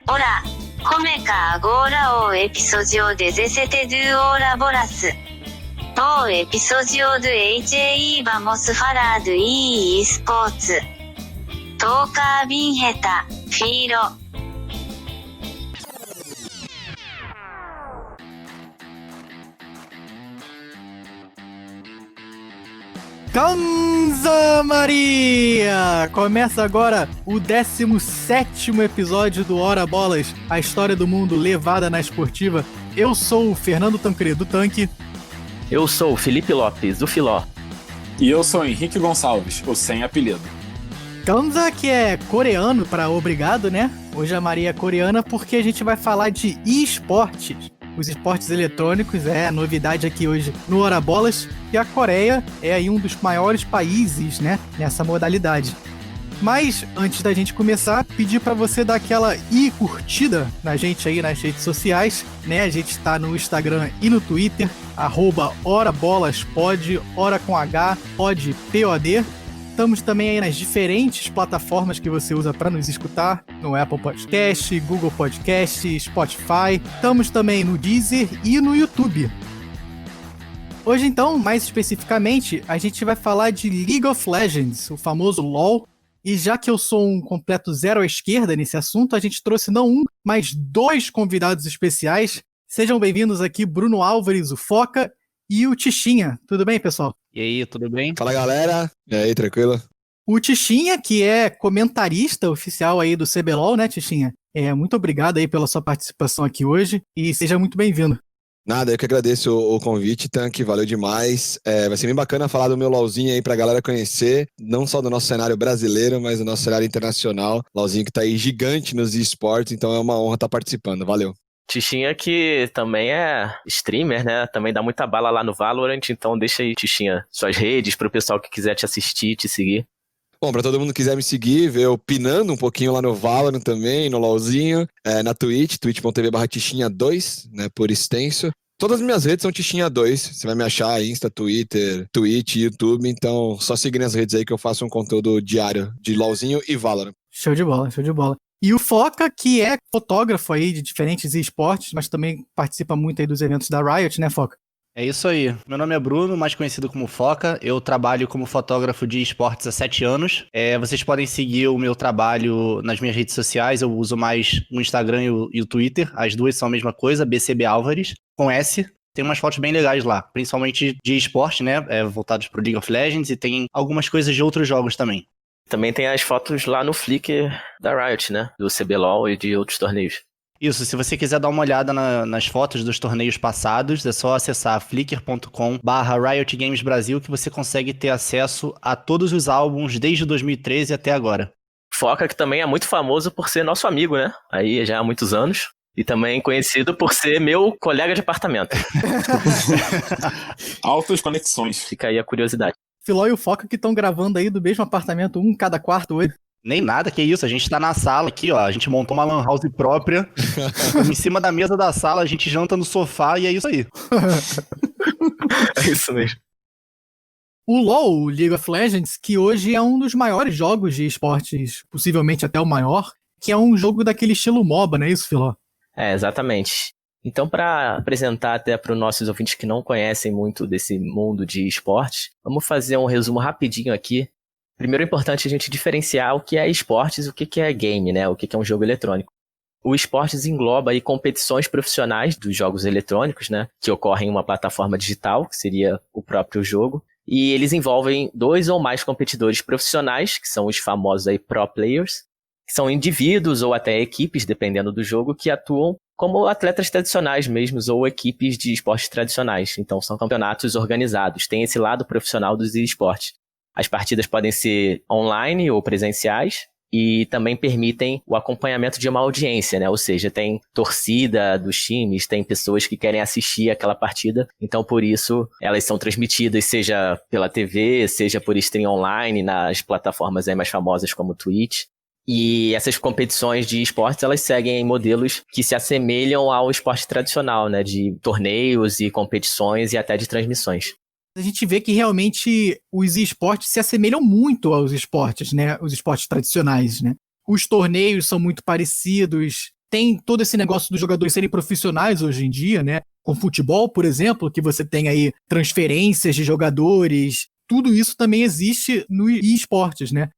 オラ、コメカアゴーラオエピソジオデゼセテドゥオーラボラス。当エピソジオドゥ HAE バモスファラード EE スポーツ。トーカービンヘタ、フィーロ。Ganza Maria! Começa agora o 17º episódio do Ora Bolas, a história do mundo levada na esportiva. Eu sou o Fernando Tancredo Tanque. Eu sou o Felipe Lopes, o Filó. E eu sou o Henrique Gonçalves, o sem apelido. Ganza, que é coreano para obrigado, né? Hoje a Maria é coreana porque a gente vai falar de esportes. Os esportes eletrônicos é novidade aqui hoje no Ora Bolas, e a Coreia é aí um dos maiores países, né, nessa modalidade. Mas, antes da gente começar, pedir para você dar aquela curtida na gente aí nas redes sociais, né? A gente está no Instagram e no Twitter, @orabolaspod, ora com H, pod, POD. Estamos também aí nas diferentes plataformas que você usa para nos escutar, no Apple Podcast, Google Podcast, Spotify. Estamos também no Deezer e no YouTube. Hoje, então, mais especificamente, a gente vai falar de League of Legends, o famoso LoL. E já que eu sou um completo zero à esquerda nesse assunto, a gente trouxe não um, mas dois convidados especiais. Sejam bem-vindos aqui, Bruno Álvares, o Foca, e o Tichinha. Tudo bem, pessoal? E aí, tudo bem? Fala, galera. E aí, tranquilo? O Tichinha, que é comentarista oficial aí do CBLOL, né, Tichinha? Muito obrigado aí pela sua participação aqui hoje e seja muito bem-vindo. Nada, eu que agradeço o convite, Tanque, valeu demais. Vai ser bem bacana falar do meu LOLzinho aí pra galera conhecer, não só do nosso cenário brasileiro, mas do nosso cenário internacional. LOLzinho que tá aí gigante nos esportes, então é uma honra estar participando, valeu. Tichinha que também é streamer, né? Também dá muita bala lá no Valorant, então deixa aí, Tichinha, suas redes pro pessoal que quiser te assistir, te seguir. Bom, pra todo mundo que quiser me seguir, ver eu pinando um pouquinho lá no Valorant também, no LOLzinho, na Twitch, twitch.tv/Tichinha2, né, por extenso. Todas as minhas redes são Tichinha2, você vai me achar Insta, Twitter, Twitch, YouTube, então só seguir nas redes aí que eu faço um conteúdo diário de LOLzinho e Valorant. Show de bola, show de bola. E o Foca, que é fotógrafo aí de diferentes esportes, mas também participa muito aí dos eventos da Riot, né, Foca? É isso aí. Meu nome é Bruno, mais conhecido como Foca. Eu trabalho como fotógrafo de esportes há 7 anos. Vocês podem seguir o meu trabalho nas minhas redes sociais. Eu uso mais o Instagram e o Twitter. As duas são a mesma coisa, BCB Álvares, com S. Tem umas fotos bem legais lá, principalmente de esporte, né? Voltados pro League of Legends, e tem algumas coisas de outros jogos também. Também tem as fotos lá no Flickr da Riot, né? Do CBLOL e de outros torneios. Isso, se você quiser dar uma olhada nas fotos dos torneios passados, é só acessar flickr.com/Riot Games Brasil que você consegue ter acesso a todos os álbuns desde 2013 até agora. Foca que também é muito famoso por ser nosso amigo, né? Aí já há muitos anos. E também conhecido por ser meu colega de apartamento. Altas conexões. Fica aí a curiosidade. Filó e o Foca que estão gravando aí do mesmo apartamento, um em cada quarto hoje. Nem nada, que isso, a gente tá na sala aqui, ó, a gente montou uma lan house própria, em cima da mesa da sala, a gente janta no sofá e é isso aí. É isso mesmo. O LoL, o League of Legends, que hoje é um dos maiores jogos de esportes, possivelmente até o maior, que é um jogo daquele estilo MOBA, não é isso, Filó? Exatamente. Então, para apresentar até para os nossos ouvintes que não conhecem muito desse mundo de esportes, vamos fazer um resumo rapidinho aqui. Primeiro é importante a gente diferenciar o que é esportes e o que é game, né? O que é um jogo eletrônico. O esportes engloba aí competições profissionais dos jogos eletrônicos, né? Que ocorrem em uma plataforma digital, que seria o próprio jogo. E eles envolvem 2 ou mais competidores profissionais, que são os famosos aí pro players, que são indivíduos ou até equipes, dependendo do jogo, que atuam como atletas tradicionais mesmo, ou equipes de esportes tradicionais. Então são campeonatos organizados. Tem esse lado profissional dos esportes. As partidas podem ser online ou presenciais e também permitem o acompanhamento de uma audiência, né? Ou seja, tem torcida dos times, tem pessoas que querem assistir aquela partida. Então, por isso, elas são transmitidas, seja pela TV, seja por stream online, nas plataformas aí mais famosas como Twitch. E essas competições de esportes, elas seguem modelos que se assemelham ao esporte tradicional, né? De torneios e competições e até de transmissões. A gente vê que realmente os esportes se assemelham muito aos esportes, né? Os esportes tradicionais, né? Os torneios são muito parecidos, tem todo esse negócio dos jogadores serem profissionais hoje em dia, né? Com futebol, por exemplo, que você tem aí transferências de jogadores, tudo isso também existe no esportes, né?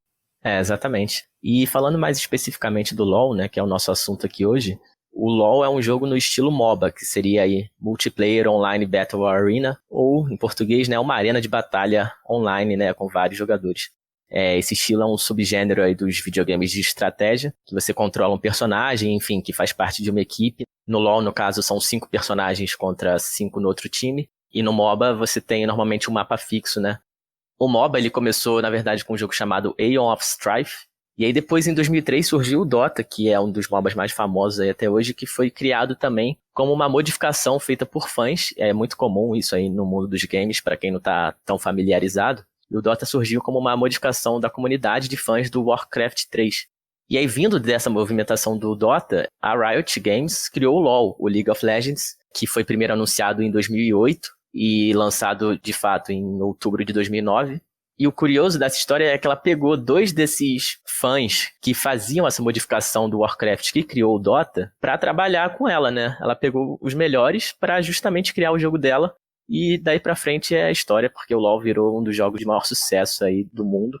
Exatamente. E falando mais especificamente do LoL, né, que é o nosso assunto aqui hoje, o LoL é um jogo no estilo MOBA, que seria aí Multiplayer Online Battle Arena, ou, em português, né, uma arena de batalha online, né, com vários jogadores. Esse estilo é um subgênero aí dos videogames de estratégia, que você controla um personagem, enfim, que faz parte de uma equipe. No LoL, no caso, são 5 personagens contra 5 no outro time. E no MOBA, você tem normalmente um mapa fixo, né? O MOBA, ele começou, na verdade, com um jogo chamado Aeon of Strife. E aí depois, em 2003, surgiu o Dota, que é um dos MOBAs mais famosos aí até hoje, que foi criado também como uma modificação feita por fãs. É muito comum isso aí no mundo dos games, para quem não tá tão familiarizado. E o Dota surgiu como uma modificação da comunidade de fãs do Warcraft 3. E aí, vindo dessa movimentação do Dota, a Riot Games criou o LoL, o League of Legends, que foi primeiro anunciado em 2008 e lançado, de fato, em outubro de 2009. E o curioso dessa história é que ela pegou 2 desses fãs que faziam essa modificação do Warcraft que criou o Dota para trabalhar com ela, né? Ela pegou os melhores para justamente criar o jogo dela. E daí pra frente é a história, porque o LoL virou um dos jogos de maior sucesso aí do mundo.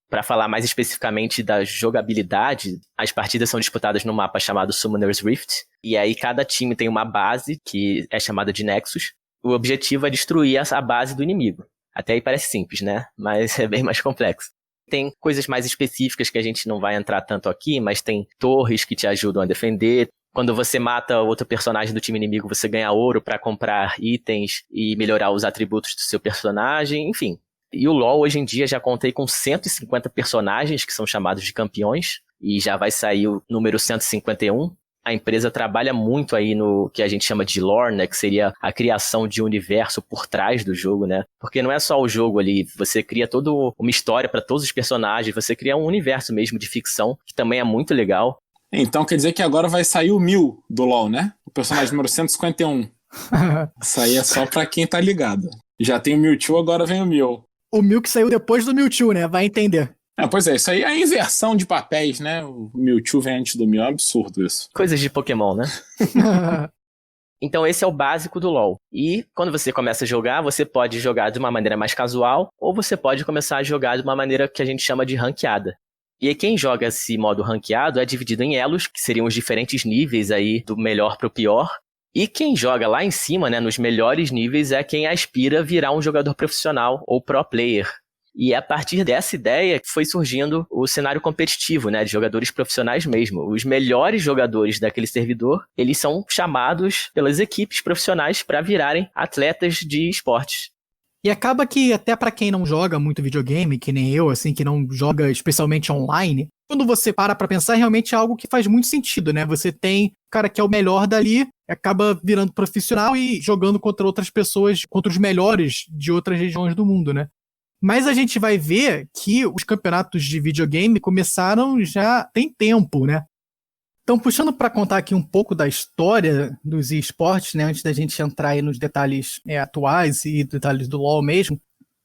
Para falar mais especificamente da jogabilidade, as partidas são disputadas num mapa chamado Summoner's Rift, e aí cada time tem uma base, que é chamada de Nexus. O objetivo é destruir a base do inimigo. Até aí parece simples, né? Mas é bem mais complexo. Tem coisas mais específicas que a gente não vai entrar tanto aqui, mas tem torres que te ajudam a defender. Quando você mata outro personagem do time inimigo, você ganha ouro para comprar itens e melhorar os atributos do seu personagem, enfim. E o LoL hoje em dia já contei com 150 personagens que são chamados de campeões, e já vai sair o número 151. A empresa trabalha muito aí no que a gente chama de lore, né, que seria a criação de um universo por trás do jogo, né? Porque não é só o jogo ali, você cria toda uma história para todos os personagens, você cria um universo mesmo de ficção, que também é muito legal. Então quer dizer que agora vai sair o Mil do LoL, né? O personagem número 151. Isso aí é só pra quem tá ligado. Já tem o Mewtwo, agora vem o Mil. O Mil que saiu depois do Mewtwo, né? Vai entender. Pois é, isso aí é a inversão de papéis, né? O Mewtwo vem antes do Mil, é um absurdo isso. Coisas de Pokémon, né? Então esse é o básico do LoL. E quando você começa a jogar, você pode jogar de uma maneira mais casual, ou você pode começar a jogar de uma maneira que a gente chama de ranqueada. E aí quem joga esse modo ranqueado é dividido em elos, que seriam os diferentes níveis aí do melhor pro pior. E quem joga lá em cima, né, nos melhores níveis, é quem aspira a virar um jogador profissional ou pro player. E é a partir dessa ideia que foi surgindo o cenário competitivo, né, de jogadores profissionais mesmo. Os melhores jogadores daquele servidor, eles são chamados pelas equipes profissionais para virarem atletas de esportes. E acaba que até pra quem não joga muito videogame, que nem eu, assim, que não joga especialmente online, quando você para pra pensar, realmente é algo que faz muito sentido, né? Você tem o cara que é o melhor dali, acaba virando profissional e jogando contra outras pessoas, contra os melhores de outras regiões do mundo, né? Mas a gente vai ver que os campeonatos de videogame começaram já tem tempo, né? Então, puxando para contar aqui um pouco da história dos esportes, né, antes da gente entrar aí nos detalhes atuais e detalhes do LoL mesmo,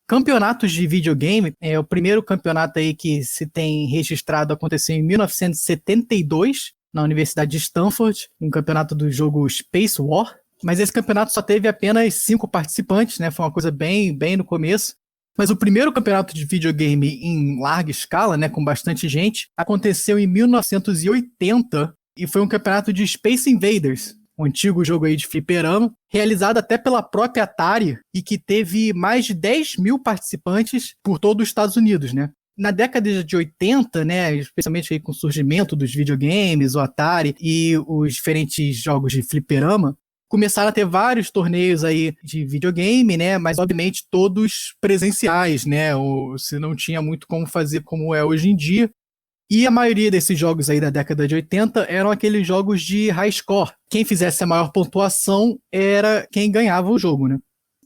campeonatos de videogame, o primeiro campeonato aí que se tem registrado aconteceu em 1972, na Universidade de Stanford, um campeonato do jogo Space War, mas esse campeonato só teve apenas 5 participantes, né, foi uma coisa bem no começo. Mas o primeiro campeonato de videogame em larga escala, né, com bastante gente, aconteceu em 1980 e foi um campeonato de Space Invaders, um antigo jogo aí de fliperama, realizado até pela própria Atari e que teve mais de 10 mil participantes por todo os Estados Unidos, né? Na década de 80, né, especialmente aí com o surgimento dos videogames, o Atari e os diferentes jogos de fliperama, começaram a ter vários torneios aí de videogame, né? Mas, obviamente, todos presenciais, né? Se não tinha muito como fazer como é hoje em dia. E a maioria desses jogos aí da década de 80 eram aqueles jogos de high score. Quem fizesse a maior pontuação era quem ganhava o jogo, né?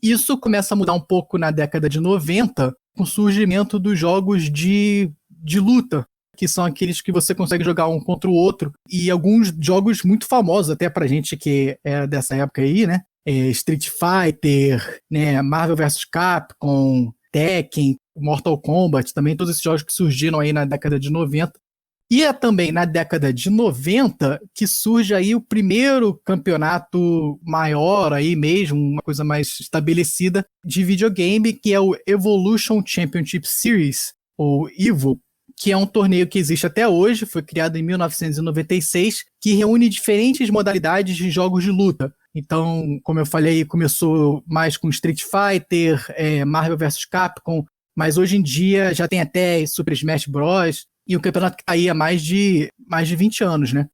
Isso começa a mudar um pouco na década de 90, com o surgimento dos jogos de luta, que são aqueles que você consegue jogar um contra o outro, e alguns jogos muito famosos até pra gente que é dessa época aí, né? Street Fighter, né? Marvel vs Capcom, Tekken, Mortal Kombat, também todos esses jogos que surgiram aí na década de 90. E é também na década de 90 que surge aí o primeiro campeonato maior aí mesmo, uma coisa mais estabelecida de videogame, que é o Evolution Championship Series, ou EVO, que é um torneio que existe até hoje, foi criado em 1996, que reúne diferentes modalidades de jogos de luta. Então, como eu falei, começou mais com Street Fighter, Marvel vs Capcom, mas hoje em dia já tem até Super Smash Bros. E o campeonato que está aí há mais de 20 anos, né?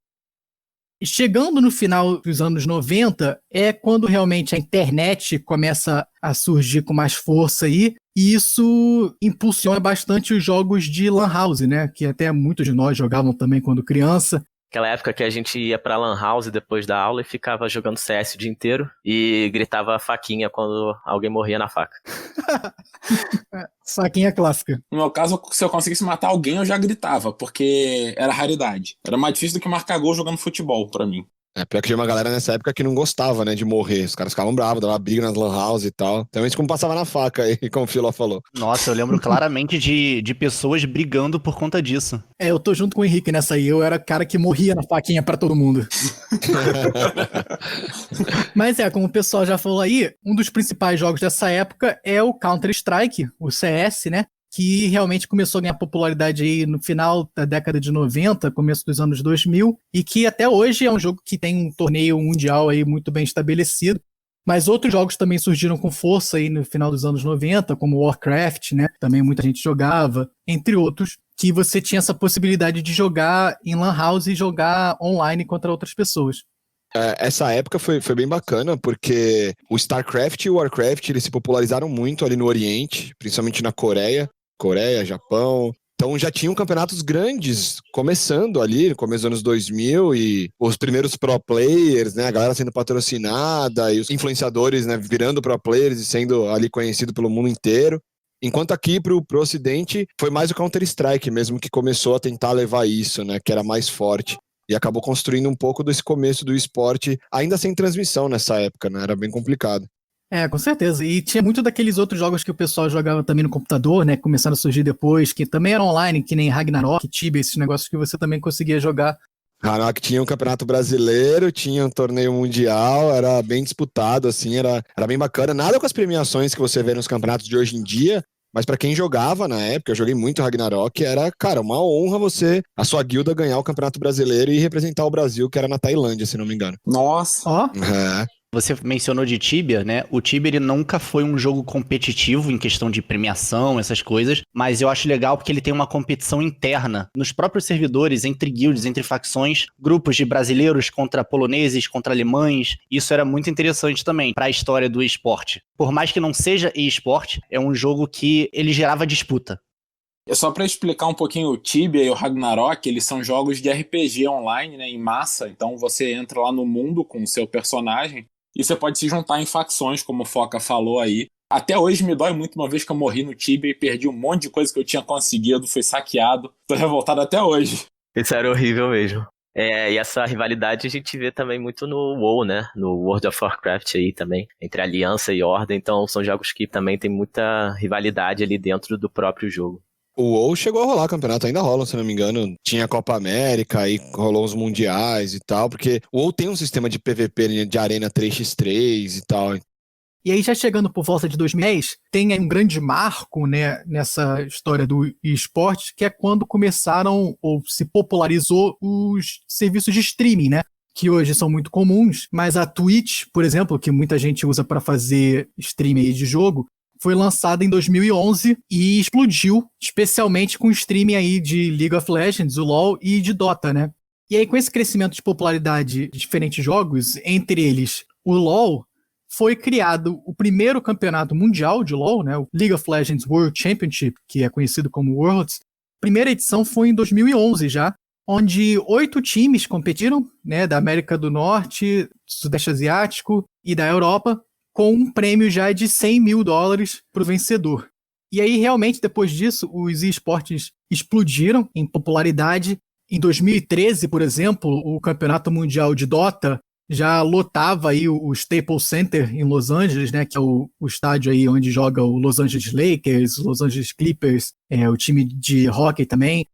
E chegando no final dos anos 90, é quando realmente a internet começa a surgir com mais força aí, e isso impulsiona bastante os jogos de Lan House, né? Que até muitos de nós jogavam também quando criança. Aquela época que a gente ia pra Lan House depois da aula e ficava jogando CS o dia inteiro e gritava faquinha quando alguém morria na faca. Faquinha clássica. No meu caso, se eu conseguisse matar alguém, eu já gritava, porque era raridade. Era mais difícil do que marcar gol jogando futebol, pra mim. Pior que tinha uma galera nessa época que não gostava, né, de morrer. Os caras ficavam bravos, dava briga nas lan house e tal. Então isso como passava na faca aí, como o Filó falou. Nossa, eu lembro claramente de pessoas brigando por conta disso. Eu tô junto com o Henrique nessa aí. Eu era cara que morria na faquinha pra todo mundo. Mas como o pessoal já falou aí, um dos principais jogos dessa época é o Counter-Strike, o CS, né? Que realmente começou a ganhar popularidade aí no final da década de 90, começo dos anos 2000, e que até hoje é um jogo que tem um torneio mundial aí muito bem estabelecido. Mas outros jogos também surgiram com força aí no final dos anos 90, como Warcraft, né? Também muita gente jogava, entre outros, que você tinha essa possibilidade de jogar em Lan House e jogar online contra outras pessoas. Essa época foi bem bacana, porque o StarCraft e o Warcraft eles se popularizaram muito ali no Oriente, principalmente na Coreia, Japão. Então já tinham campeonatos grandes começando ali, no começo dos anos 2000, e os primeiros pro players, né, a galera sendo patrocinada, e os influenciadores, né, virando pro players e sendo ali conhecido pelo mundo inteiro. Enquanto aqui pro Ocidente foi mais o Counter-Strike mesmo que começou a tentar levar isso, né, que era mais forte. E acabou construindo um pouco desse começo do esporte, ainda sem transmissão nessa época, né, era bem complicado. Com certeza. E tinha muito daqueles outros jogos que o pessoal jogava também no computador, né? Que começaram a surgir depois, que também eram online, que nem Ragnarok, Tibia, esses negócios que você também conseguia jogar. Ragnarok tinha um campeonato brasileiro, tinha um torneio mundial, era bem disputado, assim, era bem bacana. Nada com as premiações que você vê nos campeonatos de hoje em dia, mas pra quem jogava na época, eu joguei muito Ragnarok, era, cara, uma honra a sua guilda ganhar o campeonato brasileiro e representar o Brasil, que era na Tailândia, se não me engano. Nossa! Ó. Você mencionou de Tibia, né? O Tibia ele nunca foi um jogo competitivo em questão de premiação, essas coisas, mas eu acho legal porque ele tem uma competição interna nos próprios servidores, entre guilds, entre facções, grupos de brasileiros contra poloneses, contra alemães. Isso era muito interessante também para a história do esporte. Por mais que não seja e-sport, é um jogo que ele gerava disputa. Só para explicar um pouquinho, o Tibia e o Ragnarok, eles são jogos de RPG online, né, em massa. Então você entra lá no mundo com o seu personagem e você pode se juntar em facções, como o Foca falou aí. Até hoje me dói muito uma vez que eu morri no Tibia e perdi um monte de coisa que eu tinha conseguido, fui saqueado. Tô revoltado até hoje. Isso era horrível mesmo. E essa rivalidade a gente vê também muito no WoW, né? No World of Warcraft aí também, entre Aliança e Horda. Então são jogos que também tem muita rivalidade ali dentro do próprio jogo. O WoW chegou a rolar campeonato, ainda rola, se não me engano. Tinha a Copa América, aí rolou os mundiais e tal, porque o WoW tem um sistema de PVP de arena 3x3 e tal. E aí, já chegando por volta de 2010, tem aí um grande marco, né, nessa história do esporte, que é quando começaram, ou se popularizou, os serviços de streaming, né? Que hoje são muito comuns, mas a Twitch, por exemplo, que muita gente usa para fazer streaming de jogo, foi lançada em 2011 e explodiu, especialmente com o streaming aí de League of Legends, o LoL e de Dota, né? E aí, com esse crescimento de popularidade de diferentes jogos, entre eles o LoL, foi criado o primeiro campeonato mundial de LoL, né? O League of Legends World Championship, que é conhecido como Worlds. A primeira edição foi em 2011 já, onde 8 times competiram, né? Da América do Norte, Sudeste Asiático e da Europa, com um prêmio já de $100 mil para o vencedor. E aí, realmente, depois disso, os esportes explodiram em popularidade. Em 2013, por exemplo, o Campeonato Mundial de Dota já lotava aí o Staples Center em Los Angeles, né, que é o estádio aí onde joga o Los Angeles Lakers, Los Angeles Clippers, o time de hockey também.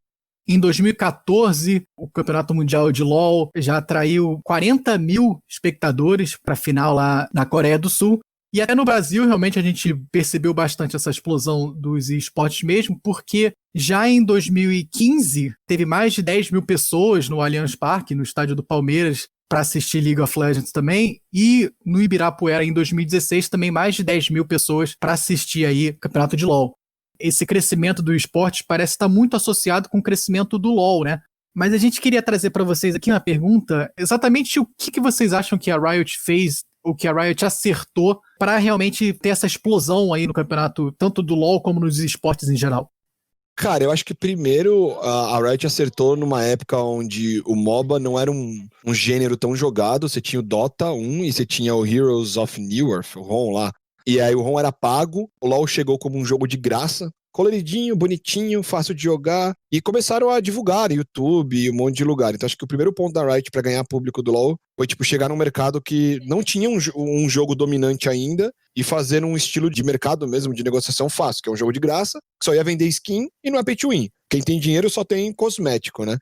Em 2014, o Campeonato Mundial de LoL já atraiu 40 mil espectadores para a final lá na Coreia do Sul. E até no Brasil, realmente, a gente percebeu bastante essa explosão dos esportes mesmo, porque já em 2015, teve mais de 10 mil pessoas no Allianz Parque, no estádio do Palmeiras, para assistir League of Legends também. E no Ibirapuera, em 2016, também mais de 10 mil pessoas para assistir aí o Campeonato de LoL. Esse crescimento do esporte parece estar muito associado com o crescimento do LoL, né? Mas a gente queria trazer para vocês aqui uma pergunta, exatamente o que vocês acham que a Riot fez, o que a Riot acertou para realmente ter essa explosão aí no campeonato, tanto do LoL como nos esportes em geral? Cara, eu acho que primeiro a Riot acertou numa época onde o MOBA não era um gênero tão jogado. Você tinha o Dota 1 e você tinha o Heroes of Newerth, o ROM lá. E aí o ROM era pago, o LoL chegou como um jogo de graça, coloridinho, bonitinho, fácil de jogar, e começaram a divulgar YouTube e um monte de lugar. Então acho que o primeiro ponto da Riot pra ganhar público do LoL foi chegar num mercado que não tinha um jogo dominante ainda e fazer um estilo de mercado mesmo, de negociação fácil, que é um jogo de graça, que só ia vender skin e não é pay to win. Quem tem dinheiro só tem cosmético, né?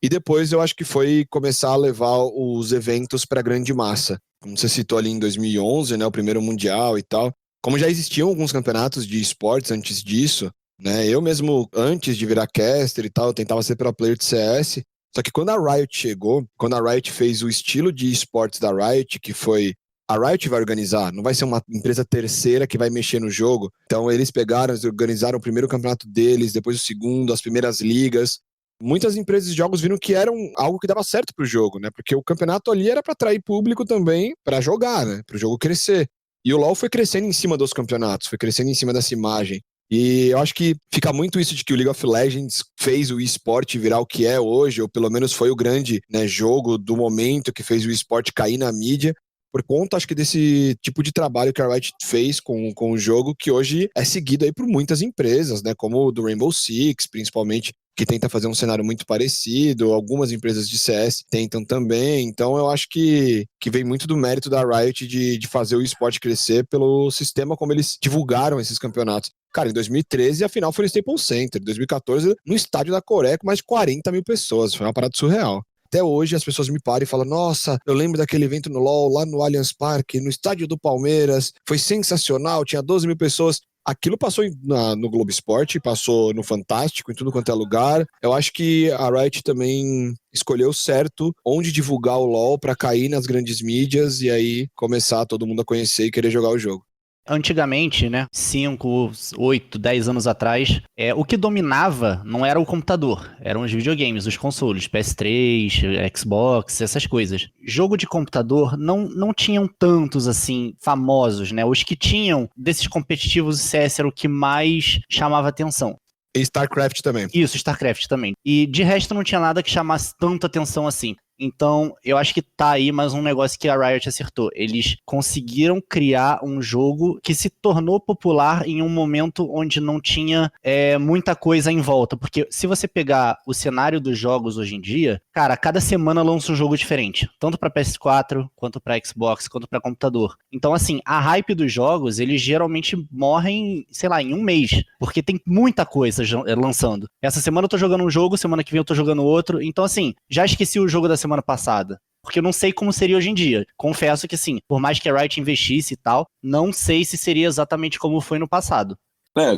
E depois eu acho que foi começar a levar os eventos pra grande massa. Como você citou ali em 2011, né, o primeiro mundial e tal. Como já existiam alguns campeonatos de esportes antes disso, né, eu mesmo, antes de virar caster e tal, eu tentava ser pro player de CS. Só que quando a Riot chegou, quando a Riot fez o estilo de esportes da Riot, que foi a Riot vai organizar, não vai ser uma empresa terceira que vai mexer no jogo. Então eles pegaram, eles organizaram o primeiro campeonato deles, depois o segundo, as primeiras ligas. Muitas empresas de jogos viram que era algo que dava certo pro jogo, né? Porque o campeonato ali era para atrair público também, para jogar, né? Pro jogo crescer. E o LoL foi crescendo em cima dos campeonatos, foi crescendo em cima dessa imagem. E eu acho que fica muito isso de que o League of Legends fez o esporte virar o que é hoje, ou pelo menos foi o grande, né, jogo do momento que fez o esporte cair na mídia, por conta, acho que, desse tipo de trabalho que a Riot fez com o jogo, que hoje é seguido aí por muitas empresas, né, como o do Rainbow Six, principalmente, que tenta fazer um cenário muito parecido, algumas empresas de CS tentam também, então eu acho que vem muito do mérito da Riot de fazer o esporte crescer pelo sistema como eles divulgaram esses campeonatos. Cara, em 2013 a final foi no Staples Center, em 2014 no estádio da Coreia com mais de 40 mil pessoas, foi uma parada surreal. Até hoje as pessoas me param e falam, nossa, eu lembro daquele evento no LoL, lá no Allianz Parque, no estádio do Palmeiras, foi sensacional, tinha 12 mil pessoas. Aquilo passou no Globo Esporte, passou no Fantástico, em tudo quanto é lugar. Eu acho que a Riot também escolheu certo onde divulgar o LoL pra cair nas grandes mídias e aí começar todo mundo a conhecer e querer jogar o jogo. Antigamente, né, 5, 8, 10 anos atrás, o que dominava não era o computador, eram os videogames, os consoles, PS3, Xbox, essas coisas. Jogo de computador não tinham tantos, assim, famosos, né? Os que tinham desses competitivos, o CS era o que mais chamava atenção. E StarCraft também. Isso, StarCraft também. E de resto não tinha nada que chamasse tanta atenção assim. Então, eu acho que tá aí mais um negócio que a Riot acertou. Eles conseguiram criar um jogo que se tornou popular em um momento onde não tinha muita coisa em volta. Porque se você pegar o cenário dos jogos hoje em dia, cara, cada semana lança um jogo diferente. Tanto pra PS4, quanto pra Xbox, quanto pra computador. Então, assim, a hype dos jogos, eles geralmente morrem, sei lá, em um mês. Porque tem muita coisa lançando. Essa semana eu tô jogando um jogo, semana que vem eu tô jogando outro. Então, assim, já esqueci o jogo da semana passada, porque eu não sei como seria hoje em dia. Confesso que, assim, por mais que a Riot investisse e tal, não sei se seria exatamente como foi no passado.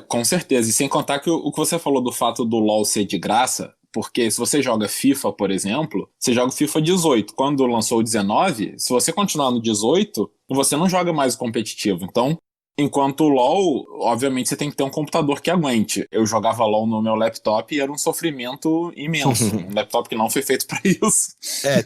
Com certeza. E sem contar que o que você falou do fato do LoL ser de graça, porque se você joga FIFA, por exemplo, você joga FIFA 18. Quando lançou o 19, se você continuar no 18, você não joga mais o competitivo. Então, enquanto o LoL, obviamente você tem que ter um computador que aguente. Eu jogava LoL no meu laptop e era um sofrimento imenso. Um laptop que não foi feito pra isso.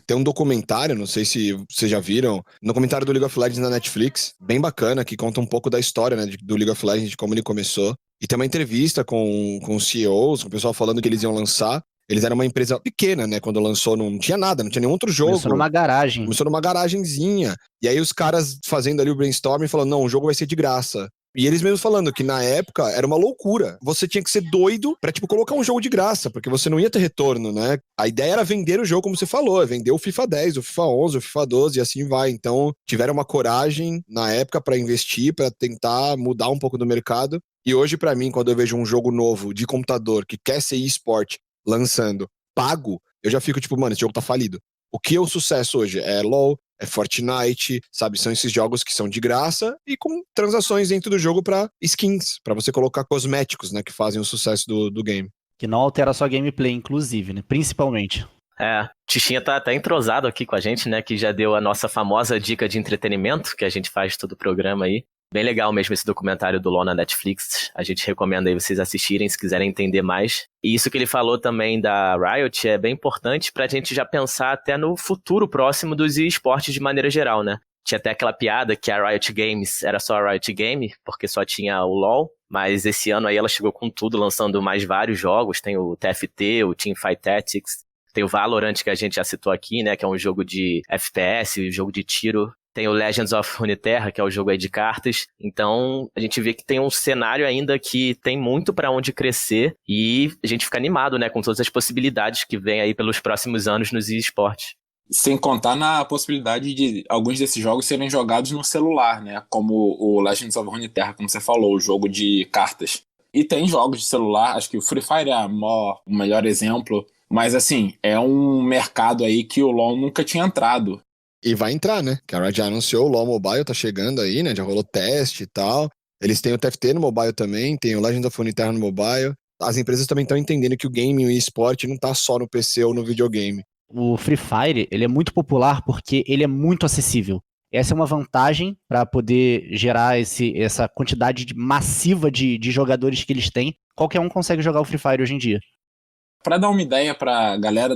Tem um documentário, não sei se vocês já viram, um documentário do League of Legends na Netflix, bem bacana, que conta um pouco da história, né, do League of Legends, de como ele começou. E tem uma entrevista com os CEOs, com o pessoal falando que eles iam lançar. Eles eram uma empresa pequena, né? Quando lançou, não tinha nada, não tinha nenhum outro jogo. Começou numa garagem. Começou numa garagenzinha. E aí os caras fazendo ali o brainstorming falando, não, o jogo vai ser de graça. E eles mesmos falando que na época era uma loucura. Você tinha que ser doido pra, colocar um jogo de graça, porque você não ia ter retorno, né? A ideia era vender o jogo, como você falou, vender o FIFA 10, o FIFA 11, o FIFA 12 e assim vai. Então, tiveram uma coragem na época pra investir, pra tentar mudar um pouco do mercado. E hoje, pra mim, quando eu vejo um jogo novo de computador que quer ser eSport, lançando pago, eu já fico tipo, mano, esse jogo tá falido. O que é o sucesso hoje? É LoL, é Fortnite, sabe? São esses jogos que são de graça e com transações dentro do jogo pra skins, pra você colocar cosméticos, né, que fazem o sucesso do game. Que não altera sua gameplay, inclusive, né? Principalmente. Tichinha tá até entrosado aqui com a gente, né? Que já deu a nossa famosa dica de entretenimento, que a gente faz todo o programa aí. Bem legal mesmo esse documentário do LoL na Netflix. A gente recomenda aí vocês assistirem se quiserem entender mais. E isso que ele falou também da Riot é bem importante pra gente já pensar até no futuro próximo dos esportes de maneira geral, né? Tinha até aquela piada que a Riot Games era só a Riot Game, porque só tinha o LoL. Mas esse ano aí ela chegou com tudo, lançando mais vários jogos. Tem o TFT, o Teamfight Tactics. Tem o Valorant, que a gente já citou aqui, né? Que é um jogo de FPS, um jogo de tiro. Tem o Legends of Runeterra, que é o jogo aí de cartas. Então, a gente vê que tem um cenário ainda que tem muito pra onde crescer e a gente fica animado, né, com todas as possibilidades que vem aí pelos próximos anos nos esportes. Sem contar na possibilidade de alguns desses jogos serem jogados no celular, né? Como o Legends of Runeterra, como você falou, o jogo de cartas. E tem jogos de celular, acho que o Free Fire é o melhor exemplo. Mas, assim, é um mercado aí que o LoL nunca tinha entrado. E vai entrar, né? Que a Riot já anunciou, o LoL Mobile tá chegando aí, né? Já rolou teste e tal. Eles têm o TFT no mobile também, tem o Legends of Runeterra no mobile. As empresas também estão entendendo que o game e o esporte não tá só no PC ou no videogame. O Free Fire, ele é muito popular porque ele é muito acessível. Essa é uma vantagem para poder gerar essa quantidade massiva de jogadores que eles têm. Qualquer um consegue jogar o Free Fire hoje em dia. Para dar uma ideia para a galera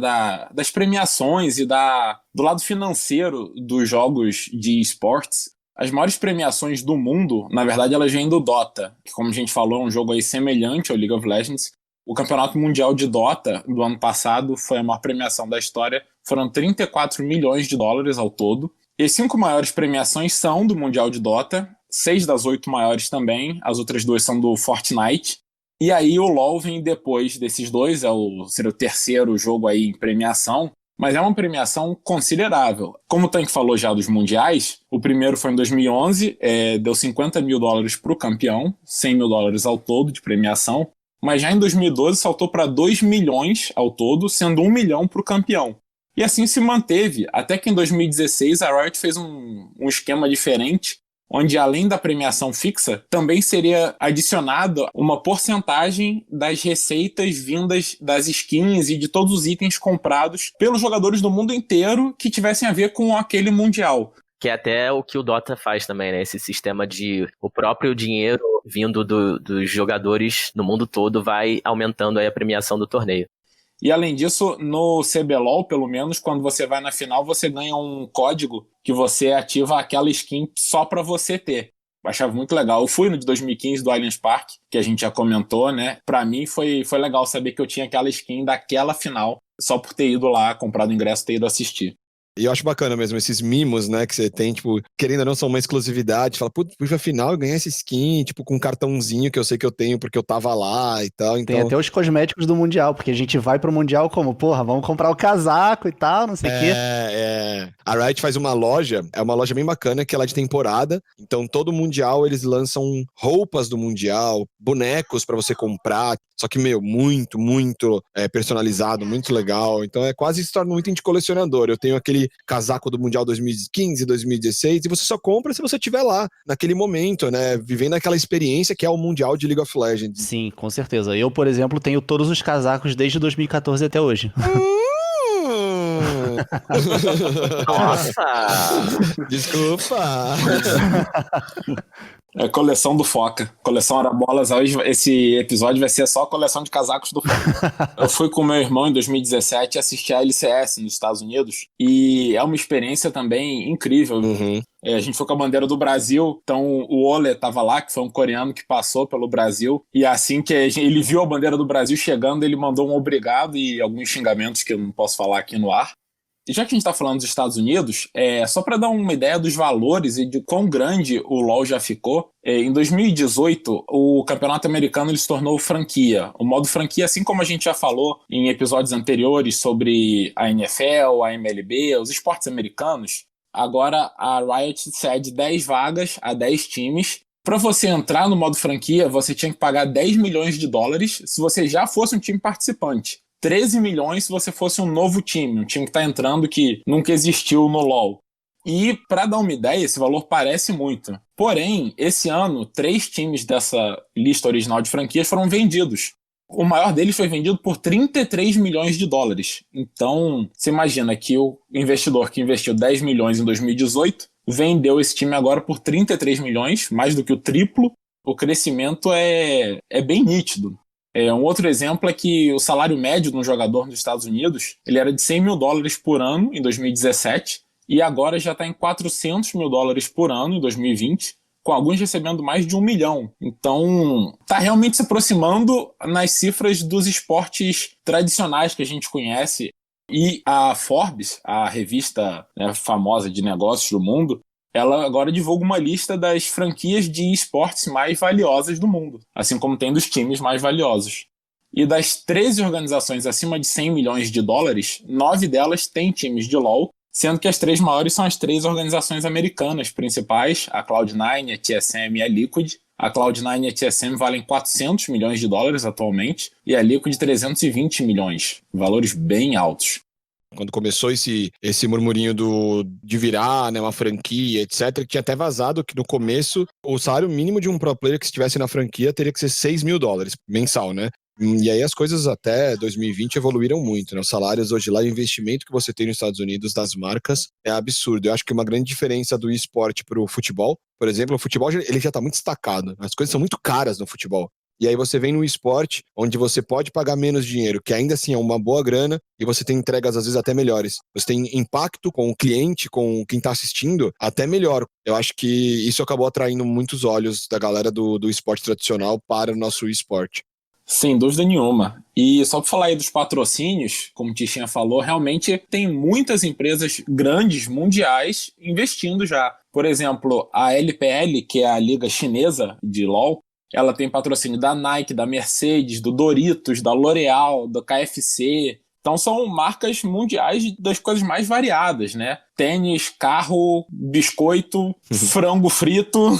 das premiações e do lado financeiro dos jogos de esportes, as maiores premiações do mundo, na verdade, elas vêm do Dota, que, como a gente falou, é um jogo aí semelhante ao League of Legends. O Campeonato Mundial de Dota do ano passado foi a maior premiação da história, foram 34 milhões de dólares ao todo. E as 5 maiores premiações são do Mundial de Dota, 6 das 8 maiores também, as outras 2 são do Fortnite. E aí o LoL vem depois desses dois, seria o terceiro jogo aí em premiação, mas é uma premiação considerável. Como o Tank falou já dos mundiais, o primeiro foi em 2011, deu 50 mil dólares para o campeão, 100 mil dólares ao todo de premiação, mas já em 2012 saltou para 2 milhões ao todo, sendo 1 milhão para o campeão. E assim se manteve, até que em 2016 a Riot fez um esquema diferente, onde além da premiação fixa, também seria adicionada uma porcentagem das receitas vindas das skins e de todos os itens comprados pelos jogadores do mundo inteiro que tivessem a ver com aquele mundial. Que é até o que o Dota faz também, né? Esse sistema de o próprio dinheiro vindo dos jogadores no mundo todo vai aumentando aí a premiação do torneio. E além disso, no CBLOL, pelo menos, quando você vai na final, você ganha um código que você ativa aquela skin só pra você ter. Eu achava muito legal. Eu fui no de 2015 do Allianz Parque, que a gente já comentou, né? Pra mim foi legal saber que eu tinha aquela skin daquela final, só por ter ido lá, comprado o ingresso, ter ido assistir. E eu acho bacana mesmo esses mimos, né, que você tem, tipo, querendo ou não, são uma exclusividade. Fala, putz, fui pra final e ganhei essa skin, tipo, com um cartãozinho que eu sei que eu tenho porque eu tava lá e tal. Então... Tem até os cosméticos do Mundial, porque a gente vai pro Mundial como, porra, vamos comprar o casaco e tal, não sei o quê. A Riot faz uma loja, é uma loja bem bacana, que ela é de temporada. Então, todo Mundial, eles lançam roupas do Mundial, bonecos pra você comprar. Só que, muito, muito personalizado, muito legal. Então, quase se torna um item de colecionador. Eu tenho aquele casaco do Mundial 2015, 2016, e você só compra se você estiver lá, naquele momento, né? Vivendo aquela experiência que é o Mundial de League of Legends. Sim, com certeza. Eu, por exemplo, tenho todos os casacos desde 2014 até hoje. Nossa! Desculpa! É a coleção do Foca. Coleção Arabolas. Hoje esse episódio vai ser só a coleção de casacos do Foca. Eu fui com meu irmão em 2017 assistir a LCS nos Estados Unidos. E é uma experiência também incrível. Uhum. A gente foi com a bandeira do Brasil. Então o Ole tava lá, que foi um coreano que passou pelo Brasil. E assim que ele viu a bandeira do Brasil chegando, ele mandou um obrigado e alguns xingamentos que eu não posso falar aqui no ar. E já que a gente está falando dos Estados Unidos, só para dar uma ideia dos valores e de quão grande o LoL já ficou, em 2018 o campeonato americano ele se tornou franquia. O modo franquia, assim como a gente já falou em episódios anteriores sobre a NFL, a MLB, os esportes americanos, agora a Riot cede 10 vagas a 10 times. Para você entrar no modo franquia, você tinha que pagar 10 milhões de dólares se você já fosse um time participante. 13 milhões se você fosse um novo time, um time que tá entrando que nunca existiu no LoL. E, para dar uma ideia, esse valor parece muito. Porém, esse ano, 3 times dessa lista original de franquias foram vendidos. O maior deles foi vendido por 33 milhões de dólares. Então, você imagina que o investidor que investiu 10 milhões em 2018 vendeu esse time agora por 33 milhões, mais do que o triplo. O crescimento é bem nítido. Um outro exemplo é que o salário médio de um jogador nos Estados Unidos ele era de 100 mil dólares por ano em 2017 e agora já está em 400 mil dólares por ano em 2020, com alguns recebendo mais de 1 milhão. Então, está realmente se aproximando nas cifras dos esportes tradicionais que a gente conhece. E a Forbes, a revista famosa de negócios do mundo, ela agora divulga uma lista das franquias de esportes mais valiosas do mundo, assim como tem dos times mais valiosos. E das 13 organizações acima de 100 milhões de dólares, 9 delas têm times de LoL, sendo que as 3 maiores são as 3 organizações americanas principais, a Cloud9, a TSM e a Liquid. A Cloud9 e a TSM valem 400 milhões de dólares atualmente, e a Liquid 320 milhões, valores bem altos. Quando começou esse murmurinho de virar, né, uma franquia, etc., tinha até vazado que no começo o salário mínimo de um pro player que estivesse na franquia teria que ser 6 mil dólares mensal, né? E aí as coisas até 2020 evoluíram muito, né? Os salários hoje lá, o investimento que você tem nos Estados Unidos das marcas é absurdo. Eu acho que uma grande diferença do esporte pro futebol, por exemplo, o futebol ele já tá muito destacado. As coisas são muito caras no futebol. E aí você vem no esporte, onde você pode pagar menos dinheiro, que ainda assim é uma boa grana, e você tem entregas às vezes até melhores. Você tem impacto com o cliente, com quem tá assistindo, até melhor. Eu acho que isso acabou atraindo muitos olhos da galera do esporte tradicional para o nosso esporte. Sem dúvida nenhuma. E só para falar aí dos patrocínios, como o Tichinha falou, realmente tem muitas empresas grandes, mundiais, investindo já. Por exemplo, a LPL, que é a liga chinesa de LoL, ela tem patrocínio da Nike, da Mercedes, do Doritos, da L'Oréal, do KFC. Então são marcas mundiais das coisas mais variadas, né? Tênis, carro, biscoito, frango frito.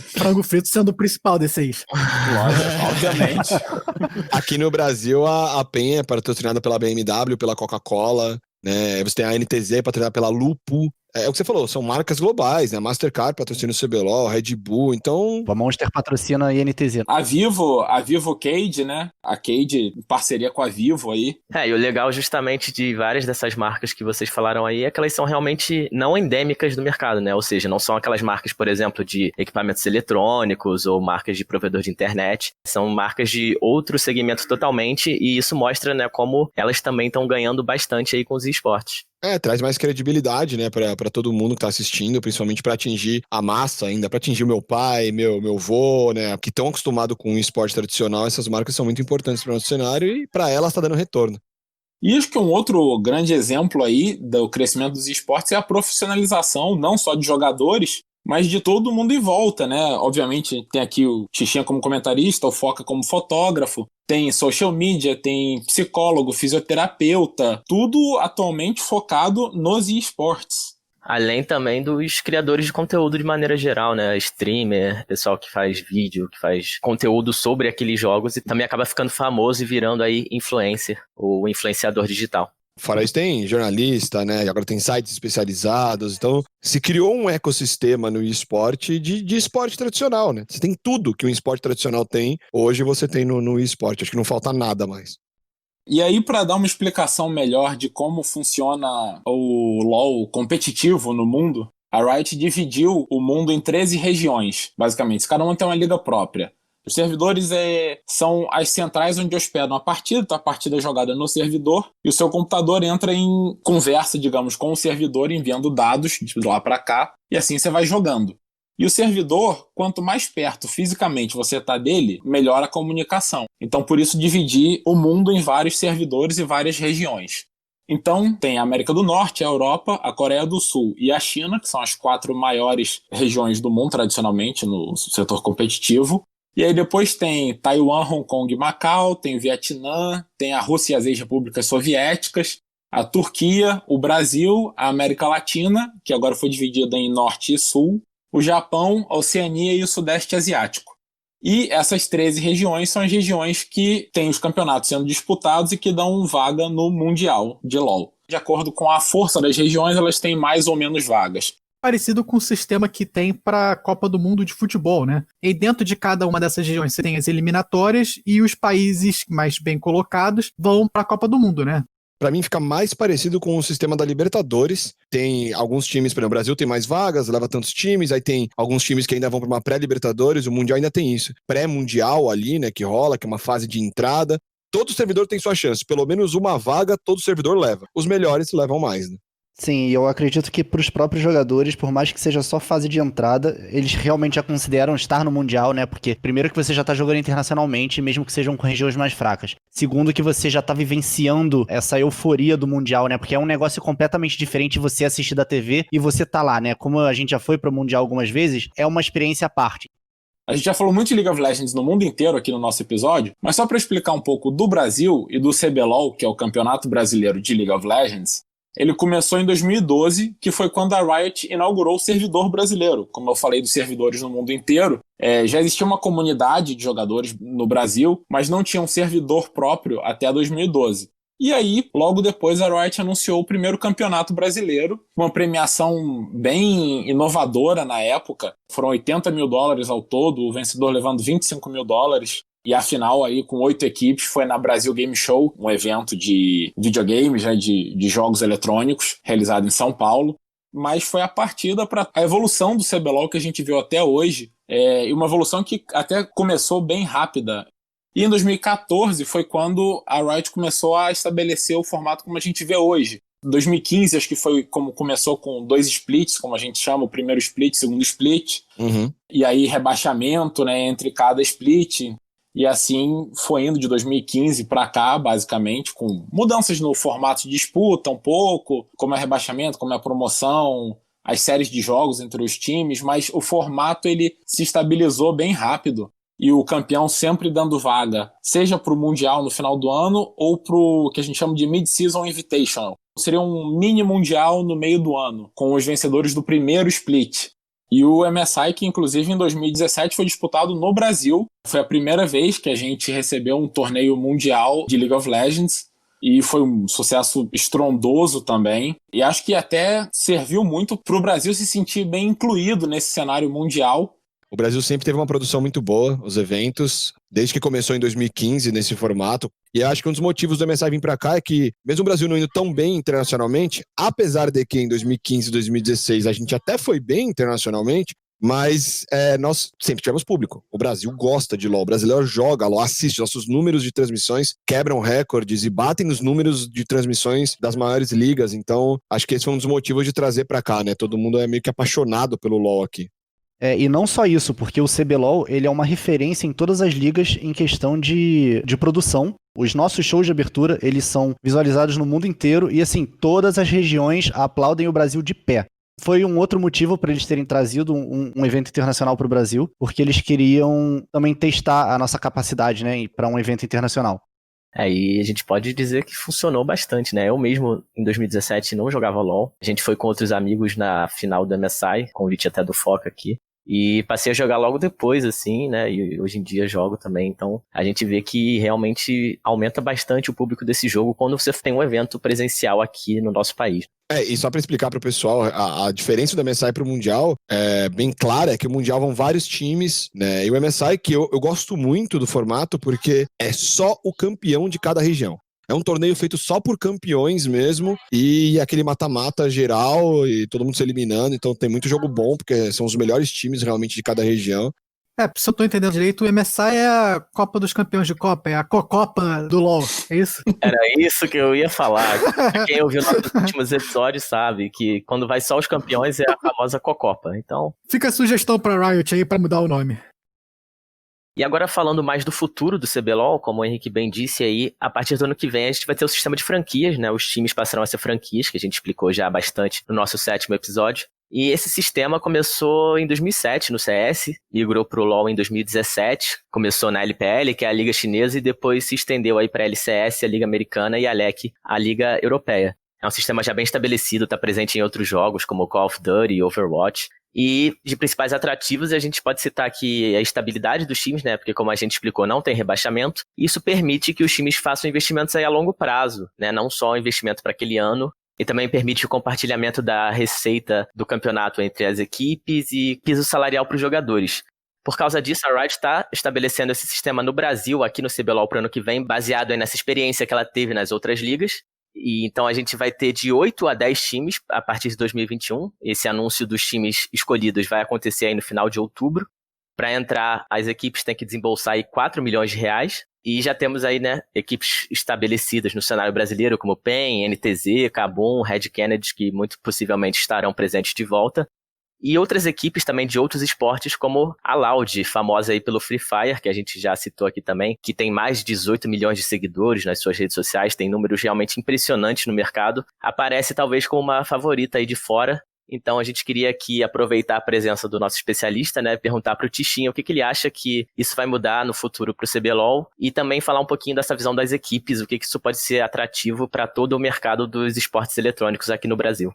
Frango frito sendo o principal desse aí. Lógico, obviamente. Aqui no Brasil, a PEN é patrocinada pela BMW, pela Coca-Cola, né? Você tem a NTZ patrocinada pela Lupo. É o que você falou, são marcas globais, né? Mastercard patrocina o CBLOL, Red Bull, então... A Monster patrocina a INTZ. A Vivo Cade, né? A Cade em parceria com a Vivo aí. E o legal justamente de várias dessas marcas que vocês falaram aí é que elas são realmente não endêmicas do mercado, né? Ou seja, não são aquelas marcas, por exemplo, de equipamentos eletrônicos ou marcas de provedor de internet. São marcas de outro segmento totalmente e isso mostra, né, como elas também estão ganhando bastante aí com os esportes. Traz mais credibilidade, né, pra todo mundo que tá assistindo, principalmente pra atingir a massa ainda, pra atingir o meu pai, meu avô, né, que estão acostumados com o esporte tradicional. Essas marcas são muito importantes para o nosso cenário e pra elas tá dando retorno. E acho que um outro grande exemplo aí do crescimento dos esportes é a profissionalização, não só de jogadores, mas de todo mundo em volta, né? Obviamente tem aqui o Tichinha como comentarista, o Foca como fotógrafo, tem social media, tem psicólogo, fisioterapeuta, tudo atualmente focado nos esportes. Além também dos criadores de conteúdo de maneira geral, né? Streamer, pessoal que faz vídeo, que faz conteúdo sobre aqueles jogos e também acaba ficando famoso e virando aí influencer ou influenciador digital. Fora isso, tem jornalista, né? Agora tem sites especializados. Então, se criou um ecossistema no esporte de esporte tradicional, né? Você tem tudo que um esporte tradicional tem, hoje você tem no esporte. Acho que não falta nada mais. E aí, para dar uma explicação melhor de como funciona o LoL competitivo no mundo, a Riot dividiu o mundo em 13 regiões, basicamente. Cada uma tem uma liga própria. Os servidores são as centrais onde hospedam a partida, então a partida é jogada no servidor e o seu computador entra em conversa, digamos, com o servidor, enviando dados de lá para cá, e assim você vai jogando. E o servidor, quanto mais perto fisicamente você está dele, melhor a comunicação. Então, por isso, dividir o mundo em vários servidores e várias regiões. Então, tem a América do Norte, a Europa, a Coreia do Sul e a China, que são as 4 maiores regiões do mundo, tradicionalmente, no setor competitivo. E aí depois tem Taiwan, Hong Kong e Macau, tem o Vietnã, tem a Rússia e as ex-repúblicas soviéticas, a Turquia, o Brasil, a América Latina, que agora foi dividida em Norte e Sul, o Japão, a Oceania e o Sudeste Asiático. E essas 13 regiões são as regiões que têm os campeonatos sendo disputados e que dão vaga no Mundial de LoL. De acordo com a força das regiões, elas têm mais ou menos vagas. Parecido com o sistema que tem para a Copa do Mundo de futebol, né? E dentro de cada uma dessas regiões você tem as eliminatórias e os países mais bem colocados vão para a Copa do Mundo, né? Pra mim fica mais parecido com o sistema da Libertadores. Tem alguns times, por exemplo, o Brasil tem mais vagas, leva tantos times, aí tem alguns times que ainda vão pra uma pré-Libertadores, o Mundial ainda tem isso. Pré-Mundial ali, né, que rola, que é uma fase de entrada. Todo servidor tem sua chance, pelo menos uma vaga todo servidor leva. Os melhores levam mais, né? Sim, eu acredito que para os próprios jogadores, por mais que seja só fase de entrada, eles realmente já consideram estar no Mundial, né? Porque, primeiro, que você já tá jogando internacionalmente, mesmo que sejam com regiões mais fracas. Segundo, que você já tá vivenciando essa euforia do Mundial, né? Porque é um negócio completamente diferente você assistir da TV e você tá lá, né? Como a gente já foi pro Mundial algumas vezes, é uma experiência à parte. A gente já falou muito de League of Legends no mundo inteiro aqui no nosso episódio, mas só para explicar um pouco do Brasil e do CBLOL, que é o Campeonato Brasileiro de League of Legends, ele começou em 2012, que foi quando a Riot inaugurou o servidor brasileiro. Como eu falei dos servidores no mundo inteiro, já existia uma comunidade de jogadores no Brasil, mas não tinha um servidor próprio até 2012. E aí, logo depois, a Riot anunciou o primeiro campeonato brasileiro, uma premiação bem inovadora na época. Foram $80 mil ao todo, o vencedor levando $25 mil. E a final aí, com 8 equipes, foi na Brasil Game Show, um evento de videogames, né, de jogos eletrônicos, realizado em São Paulo. Mas foi a partida para a evolução do CBLOL que a gente viu até hoje, e uma evolução que até começou bem rápida. E em 2014 foi quando a Riot começou a estabelecer o formato como a gente vê hoje. 2015 acho que foi como começou com 2 splits, como a gente chama, o primeiro split, segundo split. Uhum. E aí rebaixamento, né, entre cada split. E assim foi indo de 2015 para cá, basicamente, com mudanças no formato de disputa um pouco, como é rebaixamento, como é promoção, as séries de jogos entre os times, mas o formato ele se estabilizou bem rápido. E o campeão sempre dando vaga, seja para o Mundial no final do ano ou para o que a gente chama de Mid-Season Invitational. Seria um mini Mundial no meio do ano, com os vencedores do primeiro split. E o MSI, que inclusive em 2017 foi disputado no Brasil. Foi a primeira vez que a gente recebeu um torneio mundial de League of Legends. E foi um sucesso estrondoso também. E acho que até serviu muito para o Brasil se sentir bem incluído nesse cenário mundial. O Brasil sempre teve uma produção muito boa, os eventos, desde que começou em 2015 nesse formato. E acho que um dos motivos do MSI vir para cá é que, mesmo o Brasil não indo tão bem internacionalmente, apesar de que em 2015 e 2016 a gente até foi bem internacionalmente, mas nós sempre tivemos público. O Brasil gosta de LoL, o brasileiro joga LoL, assiste. Nossos números de transmissões quebram recordes e batem nos números de transmissões das maiores ligas. Então, acho que esse foi um dos motivos de trazer para cá, né? Todo mundo é meio que apaixonado pelo LoL aqui. E não só isso, porque o CBLOL ele é uma referência em todas as ligas em questão de produção. Os nossos shows de abertura, eles são visualizados no mundo inteiro e, assim, todas as regiões aplaudem o Brasil de pé. Foi um outro motivo para eles terem trazido um evento internacional para o Brasil, porque eles queriam também testar a nossa capacidade, né, para um evento internacional. Aí a gente pode dizer que funcionou bastante, né? Eu mesmo, em 2017, não jogava LoL. A gente foi com outros amigos na final do MSI, convite até do Foca aqui. E passei a jogar logo depois, assim, né? E hoje em dia jogo também. Então, a gente vê que realmente aumenta bastante o público desse jogo quando você tem um evento presencial aqui no nosso país. E só para explicar para o pessoal, a diferença do MSI para o Mundial é bem clara, é que o Mundial vão vários times, né? E o MSI, que eu gosto muito do formato, porque é só o campeão de cada região. É um torneio feito só por campeões mesmo, e aquele mata-mata geral, e todo mundo se eliminando, então tem muito jogo bom, porque são os melhores times realmente de cada região. Se eu tô entendendo direito, o MSI é a Copa dos Campeões de Copa, é a Cocopa do LoL, é isso? Era isso que eu ia falar. Quem ouviu nossos últimos episódios sabe que quando vai só os campeões é a famosa Cocopa, então... Fica a sugestão pra Riot aí pra mudar o nome. E agora falando mais do futuro do CBLOL, como o Henrique bem disse aí, a partir do ano que vem a gente vai ter o sistema de franquias, né? Os times passarão a ser franquias, que a gente explicou já bastante no nosso 7º episódio. E esse sistema começou em 2007 no CS, migrou pro LoL em 2017, começou na LPL, que é a Liga Chinesa, e depois se estendeu aí para a LCS, a Liga Americana, e a LEC, a Liga Europeia. É um sistema já bem estabelecido, está presente em outros jogos como Call of Duty e Overwatch. E de principais atrativos, a gente pode citar aqui a estabilidade dos times, né? Porque como a gente explicou, não tem rebaixamento. Isso permite que os times façam investimentos aí a longo prazo, né? Não só investimento para aquele ano. E também permite o compartilhamento da receita do campeonato entre as equipes e piso salarial para os jogadores. Por causa disso, a Riot está estabelecendo esse sistema no Brasil, aqui no CBLOL para o ano que vem, baseado aí nessa experiência que ela teve nas outras ligas. E então a gente vai ter de 8 a 10 times a partir de 2021. Esse anúncio dos times escolhidos vai acontecer aí no final de outubro. Para entrar, as equipes têm que desembolsar aí 4 milhões de reais. E já temos aí, né, equipes estabelecidas no cenário brasileiro, como PEN, NTZ, Kabum, Red Kennedy, que muito possivelmente estarão presentes de volta. E outras equipes também de outros esportes, como a Loud, famosa aí pelo Free Fire, que a gente já citou aqui também, que tem mais de 18 milhões de seguidores nas suas redes sociais, tem números realmente impressionantes no mercado, aparece talvez como uma favorita aí de fora. Então a gente queria aqui aproveitar a presença do nosso especialista, né, perguntar para o Tichinha o que ele acha que isso vai mudar no futuro para o CBLOL e também falar um pouquinho dessa visão das equipes, o que isso pode ser atrativo para todo o mercado dos esportes eletrônicos aqui no Brasil.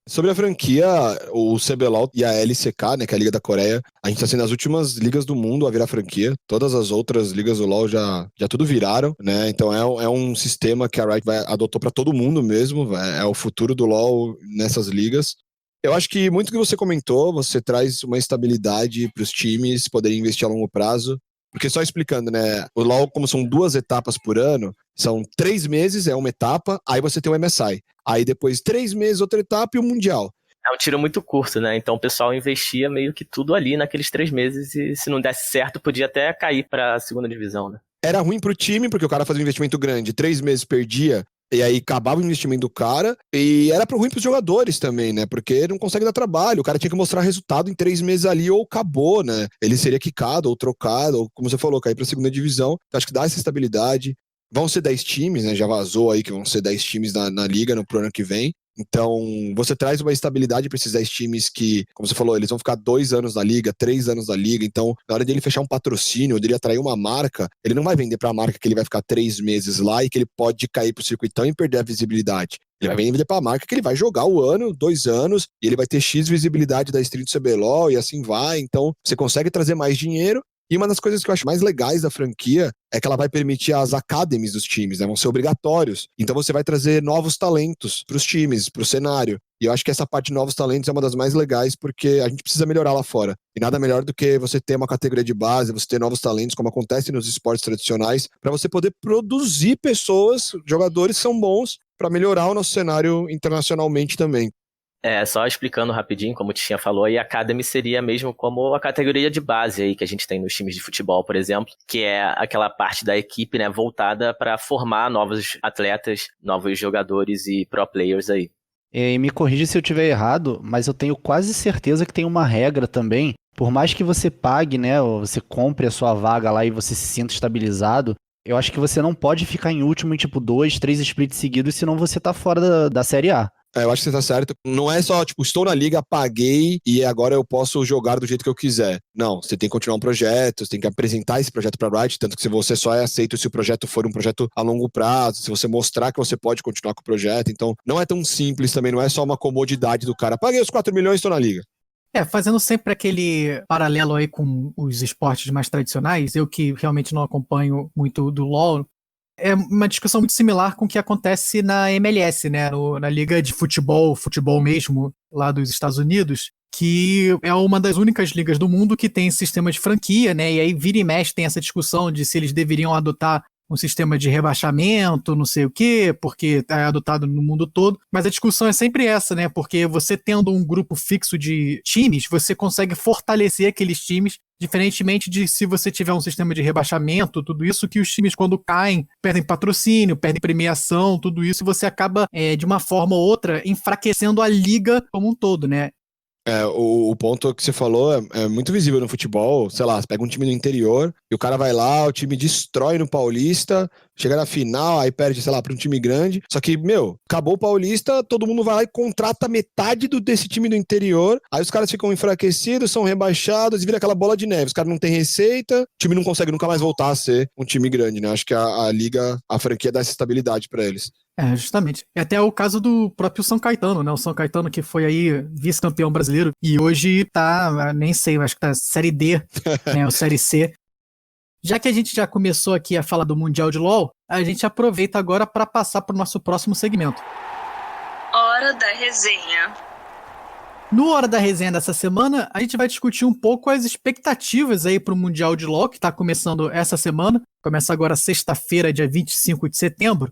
Sobre a franquia, o CBLOL e a LCK, né, que é a Liga da Coreia, a gente tá sendo as últimas ligas do mundo a virar franquia. Todas as outras ligas do LoL já tudo viraram, né? Então é um sistema que a Riot adotou para todo mundo mesmo, é o futuro do LoL nessas ligas. Eu acho que muito que você comentou, você traz uma estabilidade para os times poderem investir a longo prazo. Porque só explicando, né? O LoL, como são 2 etapas por ano, são 3 meses, é uma etapa, aí você tem o MSI. Aí depois 3 meses, outra etapa e o Mundial. É um tiro muito curto, né? Então o pessoal investia meio que tudo ali naqueles 3 meses e se não desse certo, podia até cair pra segunda divisão, né? Era ruim pro time, porque o cara fazia um investimento grande, 3 meses perdia, e aí acabava o investimento do cara, e era ruim pros jogadores também, né? Porque não consegue dar trabalho, o cara tinha que mostrar resultado em 3 meses ali, ou acabou, né? Ele seria quicado, ou trocado, ou como você falou, cair pra segunda divisão. Então, acho que dá essa estabilidade. Vão ser 10 times, né? Já vazou aí que vão ser 10 times na liga pro ano que vem. Então, você traz uma estabilidade para esses 10 times que, como você falou, eles vão ficar 2 anos na liga, 3 anos na liga. Então, na hora dele fechar um patrocínio, dele atrair uma marca, ele não vai vender para a marca que ele vai ficar 3 meses lá e que ele pode cair pro circuitão e perder a visibilidade. Ele vai vender para a marca que ele vai jogar o ano, 2 anos, e ele vai ter X visibilidade da stream do CBLOL e assim vai. Então, você consegue trazer mais dinheiro. E uma das coisas que eu acho mais legais da franquia é que ela vai permitir as academies dos times, né? Vão ser obrigatórios. Então você vai trazer novos talentos para os times, para o cenário. E eu acho que essa parte de novos talentos é uma das mais legais, porque a gente precisa melhorar lá fora. E nada melhor do que você ter uma categoria de base, você ter novos talentos, como acontece nos esportes tradicionais, para você poder produzir pessoas, jogadores que são bons, para melhorar o nosso cenário internacionalmente também. Só explicando rapidinho, como o Tichinha falou, aí a Academy seria mesmo como a categoria de base aí que a gente tem nos times de futebol, por exemplo, que é aquela parte da equipe, né, voltada para formar novos atletas, novos jogadores e pro players aí. E me corrija se eu estiver errado, mas eu tenho quase certeza que tem uma regra também. Por mais que você pague, né, ou você compre a sua vaga lá e você se sinta estabilizado, eu acho que você não pode ficar em último em tipo 2, 3 splits seguidos, senão você tá fora da Série A. Eu acho que você tá certo. Não é só, tipo, estou na liga, paguei e agora eu posso jogar do jeito que eu quiser. Não, você tem que continuar um projeto, você tem que apresentar esse projeto pra Riot, tanto que se você só é aceito se o projeto for um projeto a longo prazo, se você mostrar que você pode continuar com o projeto. Então, não é tão simples também, não é só uma comodidade do cara. Paguei os 4 milhões e estou na liga. Fazendo sempre aquele paralelo aí com os esportes mais tradicionais, eu que realmente não acompanho muito do LoL, é uma discussão muito similar com o que acontece na MLS, né, na liga de futebol mesmo, lá dos Estados Unidos, que é uma das únicas ligas do mundo que tem sistema de franquia, né, e aí vira e mexe tem essa discussão de se eles deveriam adotar um sistema de rebaixamento, não sei o quê, porque é adotado no mundo todo, mas a discussão é sempre essa, né, porque você tendo um grupo fixo de times, você consegue fortalecer aqueles times, diferentemente de se você tiver um sistema de rebaixamento, tudo isso que os times quando caem, perdem patrocínio, perdem premiação, tudo isso, você acaba, de uma forma ou outra, enfraquecendo a liga como um todo, né. O ponto que você falou é muito visível no futebol. Sei lá, você pega um time do interior e o cara vai lá, o time destrói no Paulista, chega na final, aí perde, sei lá, pra um time grande. Só que, acabou o Paulista, todo mundo vai lá e contrata metade desse time do interior, aí os caras ficam enfraquecidos, são rebaixados e vira aquela bola de neve. Os caras não têm receita, o time não consegue nunca mais voltar a ser um time grande, né? Acho que a liga, a franquia dá essa estabilidade pra eles. Justamente. E até o caso do próprio São Caetano, né? O São Caetano que foi aí vice-campeão brasileiro e hoje tá, nem sei, acho que tá Série D, né? Ou Série C. Já que a gente já começou aqui a falar do Mundial de LoL, a gente aproveita agora para passar para o nosso próximo segmento. Hora da resenha. No Hora da Resenha dessa semana, a gente vai discutir um pouco as expectativas aí para o Mundial de LoL, que está começando essa semana. Começa agora sexta-feira, dia 25 de setembro.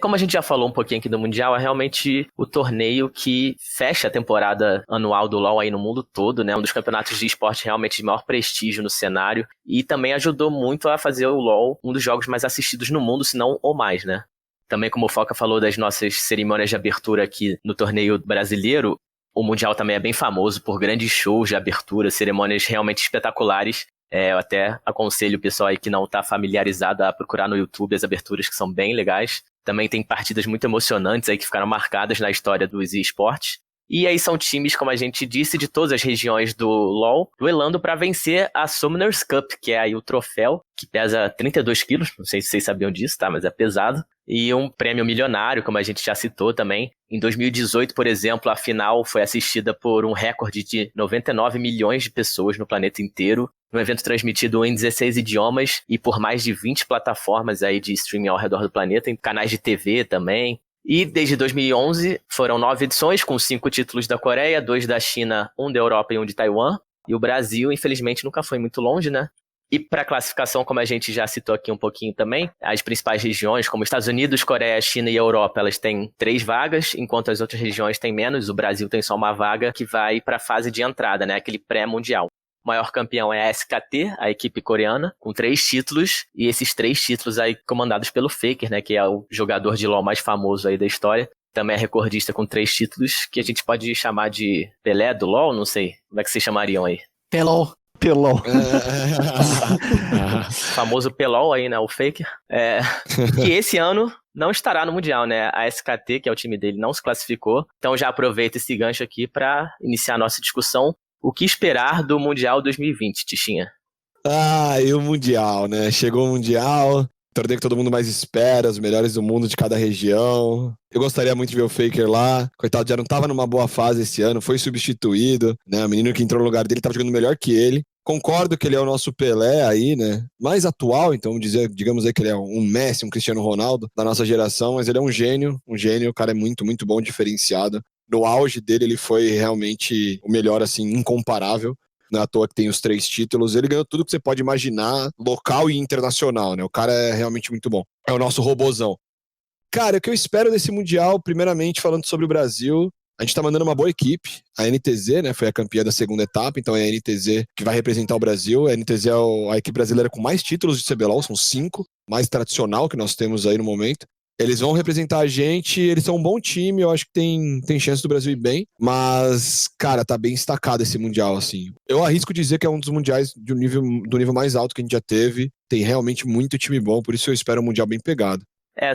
Como a gente já falou um pouquinho aqui do Mundial, é realmente o torneio que fecha a temporada anual do LoL aí no mundo todo, né? Um dos campeonatos de esporte realmente de maior prestígio no cenário e também ajudou muito a fazer o LoL um dos jogos mais assistidos no mundo, se não ou mais, né? Também, como o Foca falou das nossas cerimônias de abertura aqui no torneio brasileiro, o Mundial também é bem famoso por grandes shows de abertura, cerimônias realmente espetaculares. Eu até aconselho o pessoal aí que não está familiarizado a procurar no YouTube as aberturas que são bem legais. Também tem partidas muito emocionantes aí que ficaram marcadas na história dos esportes. E aí são times, como a gente disse, de todas as regiões do LoL, duelando para vencer a Summoners Cup, que é aí o troféu, que pesa 32 quilos, não sei se vocês sabiam disso, tá? Mas é pesado. E um prêmio milionário, como a gente já citou também. Em 2018, por exemplo, a final foi assistida por um recorde de 99 milhões de pessoas no planeta inteiro. Um evento transmitido em 16 idiomas e por mais de 20 plataformas aí de streaming ao redor do planeta, em canais de TV também. E desde 2011 foram 9 edições, com 5 títulos da Coreia, 2 da China, 1 da Europa e 1 de Taiwan. E o Brasil, infelizmente, nunca foi muito longe, né? E para a classificação, como a gente já citou aqui um pouquinho também, as principais regiões, como Estados Unidos, Coreia, China e Europa, elas têm 3 vagas, enquanto as outras regiões têm menos. O Brasil tem só uma vaga que vai para a fase de entrada, né? Aquele pré-mundial. O maior campeão é a SKT, a equipe coreana, com 3 títulos, e esses 3 títulos aí comandados pelo Faker, né, que é o jogador de LoL mais famoso aí da história, também é recordista com 3 títulos, que a gente pode chamar de Pelé do LoL, não sei, como é que vocês chamariam aí? Pelol. Famoso Pelol aí, né, o Faker, que esse ano não estará no Mundial, né, a SKT, que é o time dele, não se classificou, então já aproveito esse gancho aqui para iniciar a nossa discussão. O que esperar do Mundial 2020, Tichinha? E o Mundial, né? Chegou o Mundial, torneio que todo mundo mais espera, os melhores do mundo de cada região. Eu gostaria muito de ver o Faker lá. Coitado, já não tava numa boa fase esse ano, foi substituído, né? O menino que entrou no lugar dele tava jogando melhor que ele. Concordo que ele é o nosso Pelé aí, né? Mais atual, então digamos aí que ele é um Messi, um Cristiano Ronaldo da nossa geração, mas ele é um gênio, o cara é muito, muito bom, diferenciado. No auge dele, ele foi realmente o melhor, assim, incomparável. Não é à toa que tem os 3 títulos. Ele ganhou tudo que você pode imaginar, local e internacional, né? O cara é realmente muito bom. É o nosso robozão. Cara, o que eu espero desse Mundial, primeiramente, falando sobre o Brasil, a gente tá mandando uma boa equipe. A NTZ, né, foi a campeã da segunda etapa, então é a NTZ que vai representar o Brasil. A NTZ é a equipe brasileira com mais títulos de CBLOL, são 5, mais tradicional que nós temos aí no momento. Eles vão representar a gente, eles são um bom time, eu acho que tem chance do Brasil ir bem, mas, cara, tá bem destacado esse Mundial, assim. Eu arrisco dizer que é um dos mundiais do nível mais alto que a gente já teve, tem realmente muito time bom, por isso eu espero um Mundial bem pegado.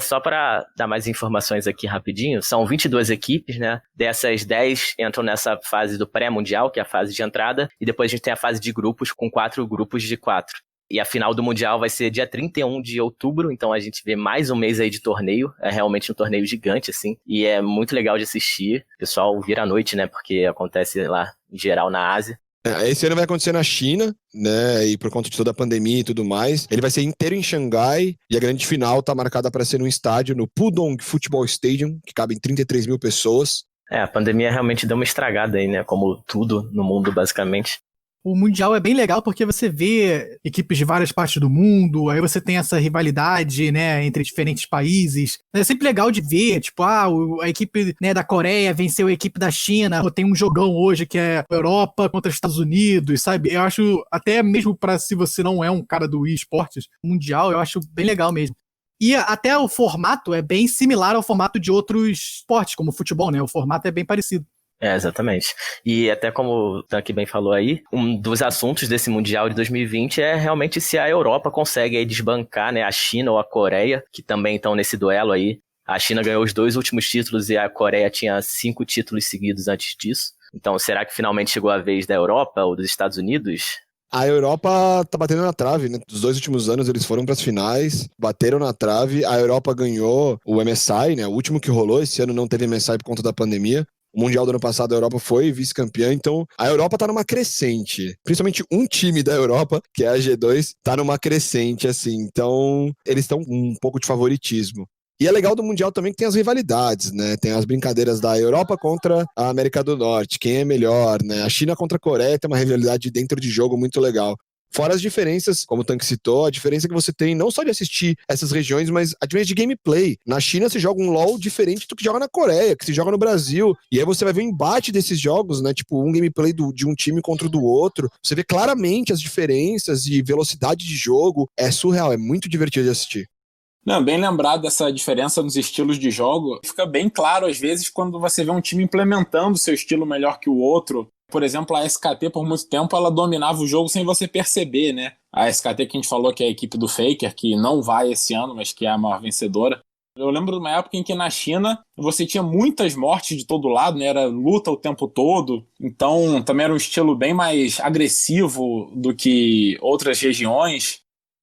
Só para dar mais informações aqui rapidinho, são 22 equipes, né? Dessas 10 entram nessa fase do pré-mundial, que é a fase de entrada, e depois a gente tem a fase de grupos, com 4 grupos de 4. E a final do Mundial vai ser dia 31 de outubro, então a gente vê mais um mês aí de torneio. É realmente um torneio gigante, assim, e é muito legal de assistir. O pessoal vira à noite, né, porque acontece lá, em geral, na Ásia. Esse ano vai acontecer na China, né, e por conta de toda a pandemia e tudo mais. Ele vai ser inteiro em Xangai, e a grande final tá marcada para ser num estádio, no Pudong Football Stadium, que cabe em 33 mil pessoas. A pandemia realmente deu uma estragada aí, né, como tudo no mundo, basicamente. O Mundial é bem legal porque você vê equipes de várias partes do mundo, aí você tem essa rivalidade, né, entre diferentes países. É sempre legal de ver, tipo, a equipe, né, da Coreia venceu a equipe da China, ou tem um jogão hoje que é Europa contra os Estados Unidos, sabe? Eu acho, até mesmo para se você não é um cara do eSports Mundial, eu acho bem legal mesmo. E até o formato é bem similar ao formato de outros esportes, como o futebol, né? O formato é bem parecido. Exatamente. E até como o Tanque bem falou aí, um dos assuntos desse Mundial de 2020 é realmente se a Europa consegue aí desbancar, né, a China ou a Coreia, que também estão nesse duelo aí. A China ganhou os 2 últimos títulos e a Coreia tinha 5 títulos seguidos antes disso. Então, será que finalmente chegou a vez da Europa ou dos Estados Unidos? A Europa tá batendo na trave, né? Dos 2 últimos anos eles foram pras finais, bateram na trave, a Europa ganhou o MSI, né? O último que rolou, esse ano não teve MSI por conta da pandemia. O Mundial do ano passado a Europa foi vice-campeã, então a Europa tá numa crescente. Principalmente um time da Europa, que é a G2, tá numa crescente, assim. Então eles estão com um pouco de favoritismo. E é legal do Mundial também que tem as rivalidades, né? Tem as brincadeiras da Europa contra a América do Norte, quem é melhor, né? A China contra a Coreia tem uma rivalidade dentro de jogo muito legal. Fora as diferenças, como o Tanque citou, a diferença que você tem não só de assistir essas regiões, mas a diferença de gameplay. Na China se joga um LoL diferente do que joga na Coreia, que se joga no Brasil. E aí você vai ver o embate desses jogos, né? Tipo, um gameplay de um time contra o do outro. Você vê claramente as diferenças de velocidade de jogo. É surreal, é muito divertido de assistir. Não, bem lembrado dessa diferença nos estilos de jogo. Fica bem claro, às vezes, quando você vê um time implementando seu estilo melhor que o outro. Por exemplo, a SKT, por muito tempo, ela dominava o jogo sem você perceber, né? A SKT que a gente falou que é a equipe do Faker, que não vai esse ano, mas que é a maior vencedora. Eu lembro de uma época em que na China você tinha muitas mortes de todo lado, né? Era luta o tempo todo. Então, também era um estilo bem mais agressivo do que outras regiões.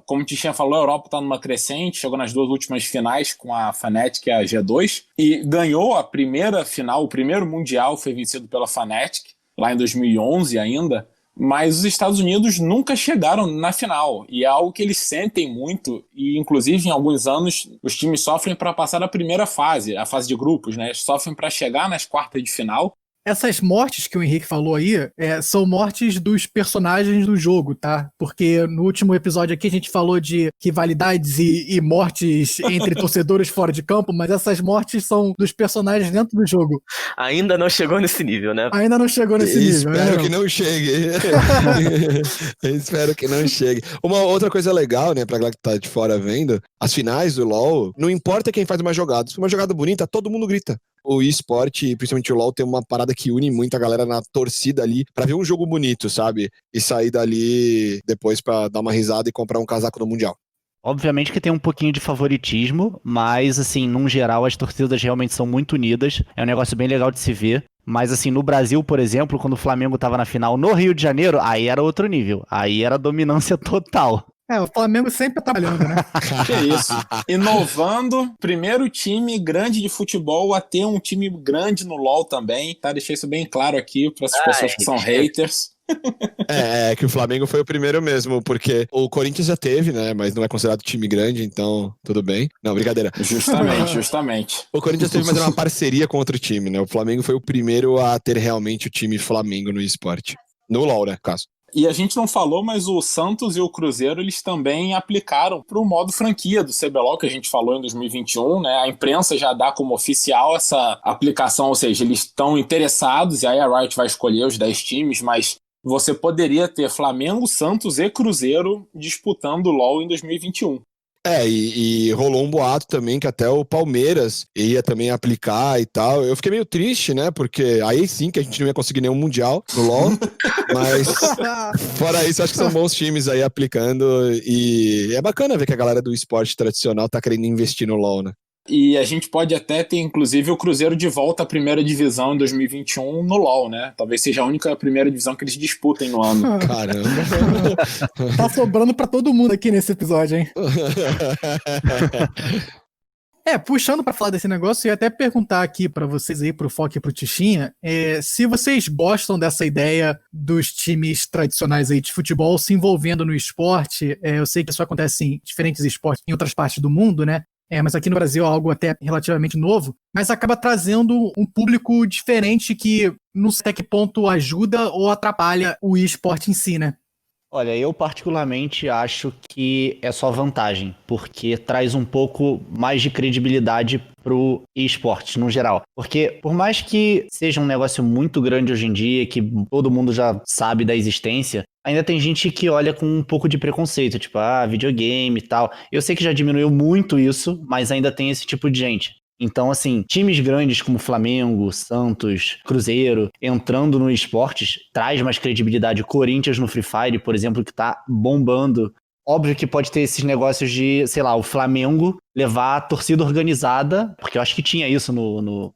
Como o Tichinha falou, a Europa está numa crescente, chegou nas 2 últimas finais com a Fnatic e a G2, e ganhou a primeira final, o primeiro Mundial foi vencido pela Fnatic, lá em 2011 ainda, mas os Estados Unidos nunca chegaram na final, e é algo que eles sentem muito, e inclusive em alguns anos os times sofrem para passar da primeira fase, a fase de grupos, né? Sofrem para chegar nas quartas de final. Essas mortes que o Henrique falou aí são mortes dos personagens do jogo, tá? Porque no último episódio aqui a gente falou de rivalidades e mortes entre torcedores fora de campo, mas essas mortes são dos personagens dentro do jogo. Ainda não chegou nesse nível, né? Ainda não chegou nesse nível. Espero que não chegue. Espero que não chegue. Uma outra coisa legal, né, pra galera que tá de fora vendo, as finais do LoL, não importa quem faz uma jogada. Se for uma jogada bonita, todo mundo grita. O eSport, principalmente o LoL, tem uma parada que une muito a galera na torcida ali pra ver um jogo bonito, sabe? E sair dali depois pra dar uma risada e comprar um casaco do Mundial. Obviamente que tem um pouquinho de favoritismo, mas, assim, num geral, as torcidas realmente são muito unidas. É um negócio bem legal de se ver. Mas, assim, no Brasil, por exemplo, quando o Flamengo tava na final no Rio de Janeiro, aí era outro nível. Aí era dominância total. O Flamengo sempre trabalhando, né? Que isso. Inovando, primeiro time grande de futebol a ter um time grande no LoL também, tá? Deixei isso bem claro aqui para as pessoas que são haters. É que o Flamengo foi o primeiro mesmo, porque o Corinthians já teve, né? Mas não é considerado time grande, então tudo bem. Não, brincadeira. Justamente. O Corinthians teve, mas era uma parceria com outro time, né? O Flamengo foi o primeiro a ter realmente o time Flamengo no esporte. No LoL, né, no caso. E a gente não falou, mas o Santos e o Cruzeiro, eles também aplicaram para o modo franquia do CBLOL, que a gente falou em 2021, né? A imprensa já dá como oficial essa aplicação, ou seja, eles estão interessados, e aí a Riot vai escolher os 10 times, mas você poderia ter Flamengo, Santos e Cruzeiro disputando o LoL em 2021. E rolou um boato também que até o Palmeiras ia também aplicar e tal. Eu fiquei meio triste, né? Porque aí sim que a gente não ia conseguir nenhum Mundial no LoL. Mas fora isso, acho que são bons times aí aplicando. E é bacana ver que a galera do esporte tradicional tá querendo investir no LoL, né? E a gente pode até ter, inclusive, o Cruzeiro de volta à primeira divisão em 2021 no LoL, né? Talvez seja a única primeira divisão que eles disputem no ano. Caramba! Tá sobrando pra todo mundo aqui nesse episódio, hein? Puxando pra falar desse negócio, eu ia até perguntar aqui pra vocês aí, pro Foca e pro Tichinha, se vocês gostam dessa ideia dos times tradicionais aí de futebol se envolvendo no esporte. Eu sei que isso acontece em diferentes esportes em outras partes do mundo, né? Mas aqui no Brasil é algo até relativamente novo, mas acaba trazendo um público diferente que não sei até que ponto ajuda ou atrapalha o esporte em si, né? Olha, eu particularmente acho que é só vantagem, porque traz um pouco mais de credibilidade pro esporte no geral. Porque por mais que seja um negócio muito grande hoje em dia, que todo mundo já sabe da existência, ainda tem gente que olha com um pouco de preconceito, tipo, videogame e tal. Eu sei que já diminuiu muito isso, mas ainda tem esse tipo de gente. Então, assim, times grandes como Flamengo, Santos, Cruzeiro, entrando no esportes, traz mais credibilidade. Corinthians no Free Fire, por exemplo, que tá bombando. Óbvio que pode ter esses negócios de, sei lá, o Flamengo levar a torcida organizada, porque eu acho que tinha isso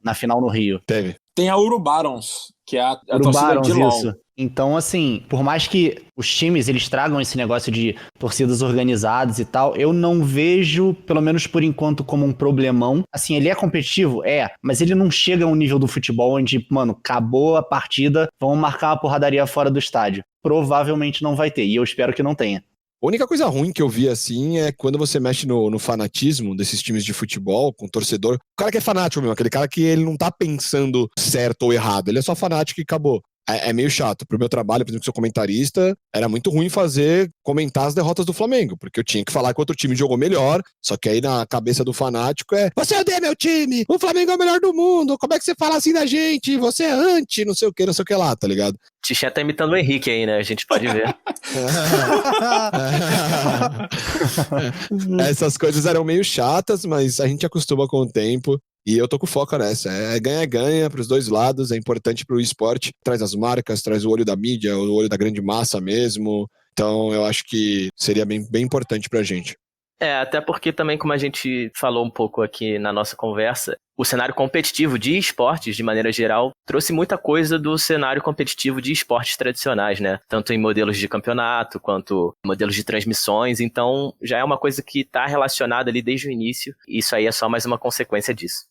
na final no Rio. Teve. Tem a Urubarons, que é a torcida Urubarons, de LoL. isso. Então, assim, por mais que os times eles tragam esse negócio de torcidas organizadas e tal, eu não vejo, pelo menos por enquanto, como um problemão. Assim, ele é competitivo? É, mas ele não chega ao nível do futebol onde, mano, acabou a partida, vamos marcar uma porradaria fora do estádio. Provavelmente não vai ter, e eu espero que não tenha. A única coisa ruim que eu vi assim é quando você mexe no fanatismo desses times de futebol, com o torcedor. O cara que é fanático mesmo, aquele cara que ele não tá pensando certo ou errado, ele é só fanático e acabou. É meio chato. Pro meu trabalho, por exemplo, que sou comentarista, era muito ruim comentar as derrotas do Flamengo, porque eu tinha que falar que outro time jogou melhor, só que aí na cabeça do fanático você odeia meu time, o Flamengo é o melhor do mundo, como é que você fala assim da gente, você é anti, não sei o que lá, tá ligado? Tixé tá imitando o Henrique aí, né? A gente pode ver. Essas coisas eram meio chatas, mas a gente acostuma com o tempo. E eu tô com foco nessa. É ganha-ganha pros dois lados, é importante pro esporte. Traz as marcas, traz o olho da mídia, o olho da grande massa mesmo. Então eu acho que seria bem importante pra gente. Até porque também, como a gente falou um pouco aqui na nossa conversa, o cenário competitivo de esportes, de maneira geral, trouxe muita coisa do cenário competitivo de esportes tradicionais, né? Tanto em modelos de campeonato, quanto modelos de transmissões. Então, já é uma coisa que está relacionada ali desde o início. E isso aí é só mais uma consequência disso.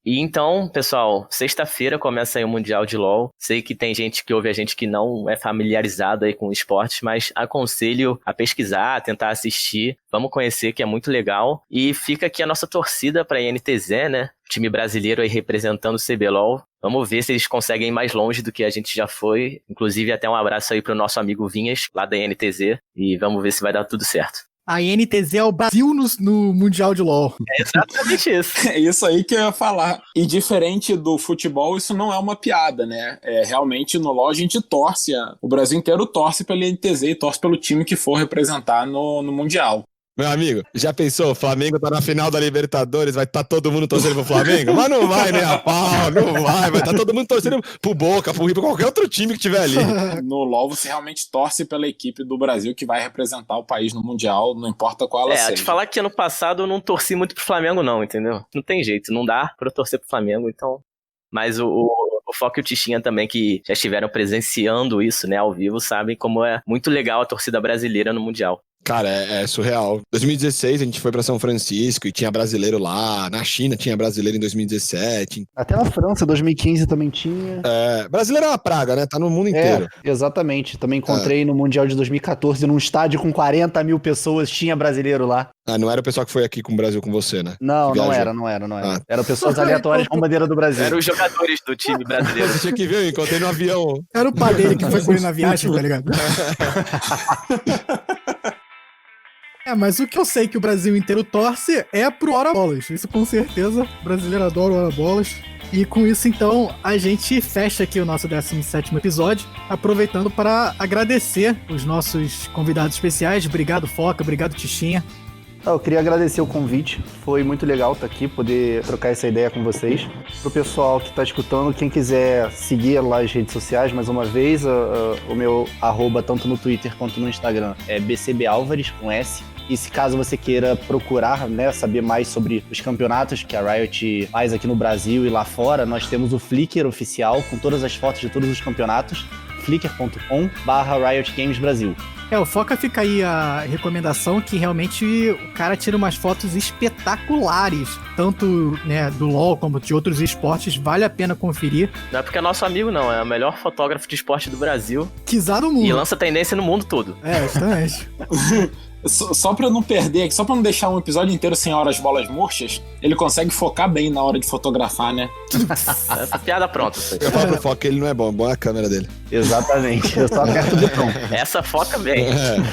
E então, pessoal, sexta-feira começa aí o Mundial de LoL. Sei que tem gente que ouve a gente que não é familiarizada aí com esportes, mas aconselho a pesquisar, a tentar assistir. Vamos conhecer, que é muito legal. E fica aqui a nossa torcida para a INTZ, né? Time brasileiro aí representando o CBLOL. Vamos ver se eles conseguem ir mais longe do que a gente já foi. Inclusive, até um abraço aí pro nosso amigo Vinhas, lá da INTZ. E vamos ver se vai dar tudo certo. A INTZ é o Brasil no Mundial de LoL. É exatamente isso. É isso aí que eu ia falar. E diferente do futebol, isso não é uma piada, né? Realmente no LoL a gente torce, o Brasil inteiro torce pela INTZ e torce pelo time que for representar no Mundial. Meu amigo, já pensou? O Flamengo tá na final da Libertadores, vai estar todo mundo torcendo pro Flamengo? Mas não vai, né, a pau, não vai estar todo mundo torcendo pro Boca, pro Rio, pra qualquer outro time que tiver ali. No LoL você realmente torce pela equipe do Brasil que vai representar o país no Mundial, não importa qual ela seja. Te falar que ano passado eu não torci muito pro Flamengo não, entendeu? Não tem jeito, não dá pra eu torcer pro Flamengo, então... Mas o Foca e o Tichinha também, que já estiveram presenciando isso, né, ao vivo, sabem como é muito legal a torcida brasileira no Mundial. Cara, é surreal. 2016 a gente foi pra São Francisco e tinha brasileiro lá. Na China tinha brasileiro em 2017. Até na França, 2015 também tinha. Brasileiro é uma praga, né? Tá no mundo inteiro. Exatamente. Também encontrei no Mundial de 2014, num estádio com 40 mil pessoas, tinha brasileiro lá. Não era o pessoal que foi aqui com o Brasil com você, né? Não era. Eram pessoas aleatórias com bandeira do Brasil. Eram os jogadores do time brasileiro. Você tinha que ver, eu encontrei no avião. Era o pai dele que foi com ele na viagem, tá ligado? Mas o que eu sei que o Brasil inteiro torce é pro Ora Bolas. Isso com certeza, o brasileiro adora o Ora Bolas. E com isso, então, a gente fecha aqui o nosso 17º episódio, aproveitando para agradecer os nossos convidados especiais. Obrigado, Foca, obrigado, Tichinha. Eu queria agradecer o convite, foi muito legal estar aqui, poder trocar essa ideia com vocês. Pro pessoal que está escutando, quem quiser seguir lá as redes sociais, mais uma vez, o meu @ tanto no Twitter quanto no Instagram é bcbalvares, com S. E se caso você queira procurar, né, saber mais sobre os campeonatos que a Riot faz aqui no Brasil e lá fora, nós temos o Flickr oficial, com todas as fotos de todos os campeonatos, flickr.com/Riot Games Brasil. O Foca fica aí a recomendação que realmente o cara tira umas fotos espetaculares, tanto, né, do LoL como de outros esportes, vale a pena conferir. Não é porque é nosso amigo, não, é o melhor fotógrafo de esporte do Brasil. Quizá do mundo. E lança tendência no mundo todo. Justamente. Só pra eu não perder aqui, só pra não deixar um episódio inteiro sem horas bolas murchas, ele consegue focar bem na hora de fotografar, né? Piada pronta. Eu falo pro Foca que ele não é bom é a câmera dele. Exatamente, eu só aperto o botão. Essa foca bem.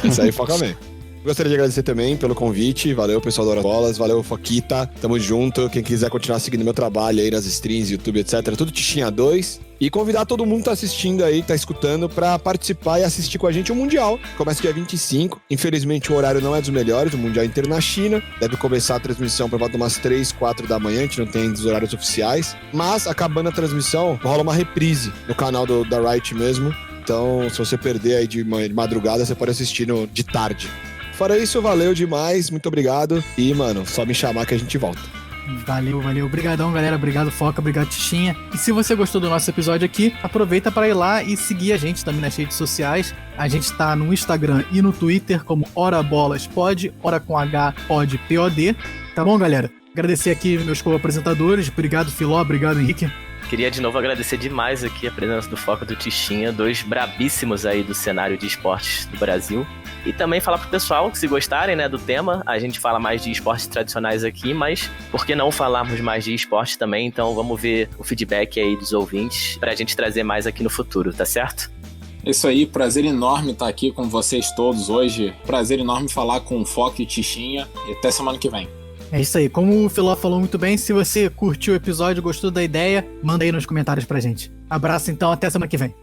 Isso aí foca bem. Gostaria de agradecer também pelo convite, valeu pessoal da Hora Bolas, valeu Foquita, tamo junto. Quem quiser continuar seguindo meu trabalho aí nas streams, YouTube, etc, tudo Tichinha 2. E convidar todo mundo que tá assistindo aí, que tá escutando, pra participar e assistir com a gente o Mundial. Começa dia 25. Infelizmente, o horário não é dos melhores, o Mundial Inter na China. Deve começar a transmissão por volta de umas 3, 4 da manhã, a gente não tem os horários oficiais. Mas, acabando a transmissão, rola uma reprise no canal da Riot mesmo. Então, se você perder aí de madrugada, você pode assistir de tarde. Fora isso, valeu demais, muito obrigado. E, mano, só me chamar que a gente volta. Valeu. Obrigadão, galera. Obrigado, Foca. Obrigado, Tichinha. E se você gostou do nosso episódio aqui, aproveita para ir lá e seguir a gente também nas redes sociais. A gente tá no Instagram e no Twitter como OraBolasPod, Ora com H, Pod, POD. Tá bom, galera? Agradecer aqui meus co-apresentadores. Obrigado, Filó. Obrigado, Henrique. Queria de novo agradecer demais aqui a presença do Foca e do Tichinha, dois brabíssimos aí do cenário de esportes do Brasil. E também falar pro pessoal que, se gostarem, né, do tema, a gente fala mais de esportes tradicionais aqui, mas por que não falarmos mais de esportes também? Então vamos ver o feedback aí dos ouvintes pra gente trazer mais aqui no futuro, tá certo? Isso aí, prazer enorme estar aqui com vocês todos hoje. Prazer enorme falar com o Foca e o Tichinha. E até semana que vem. É isso aí. Como o Filó falou muito bem, se você curtiu o episódio, gostou da ideia, manda aí nos comentários pra gente. Abraço então, até semana que vem.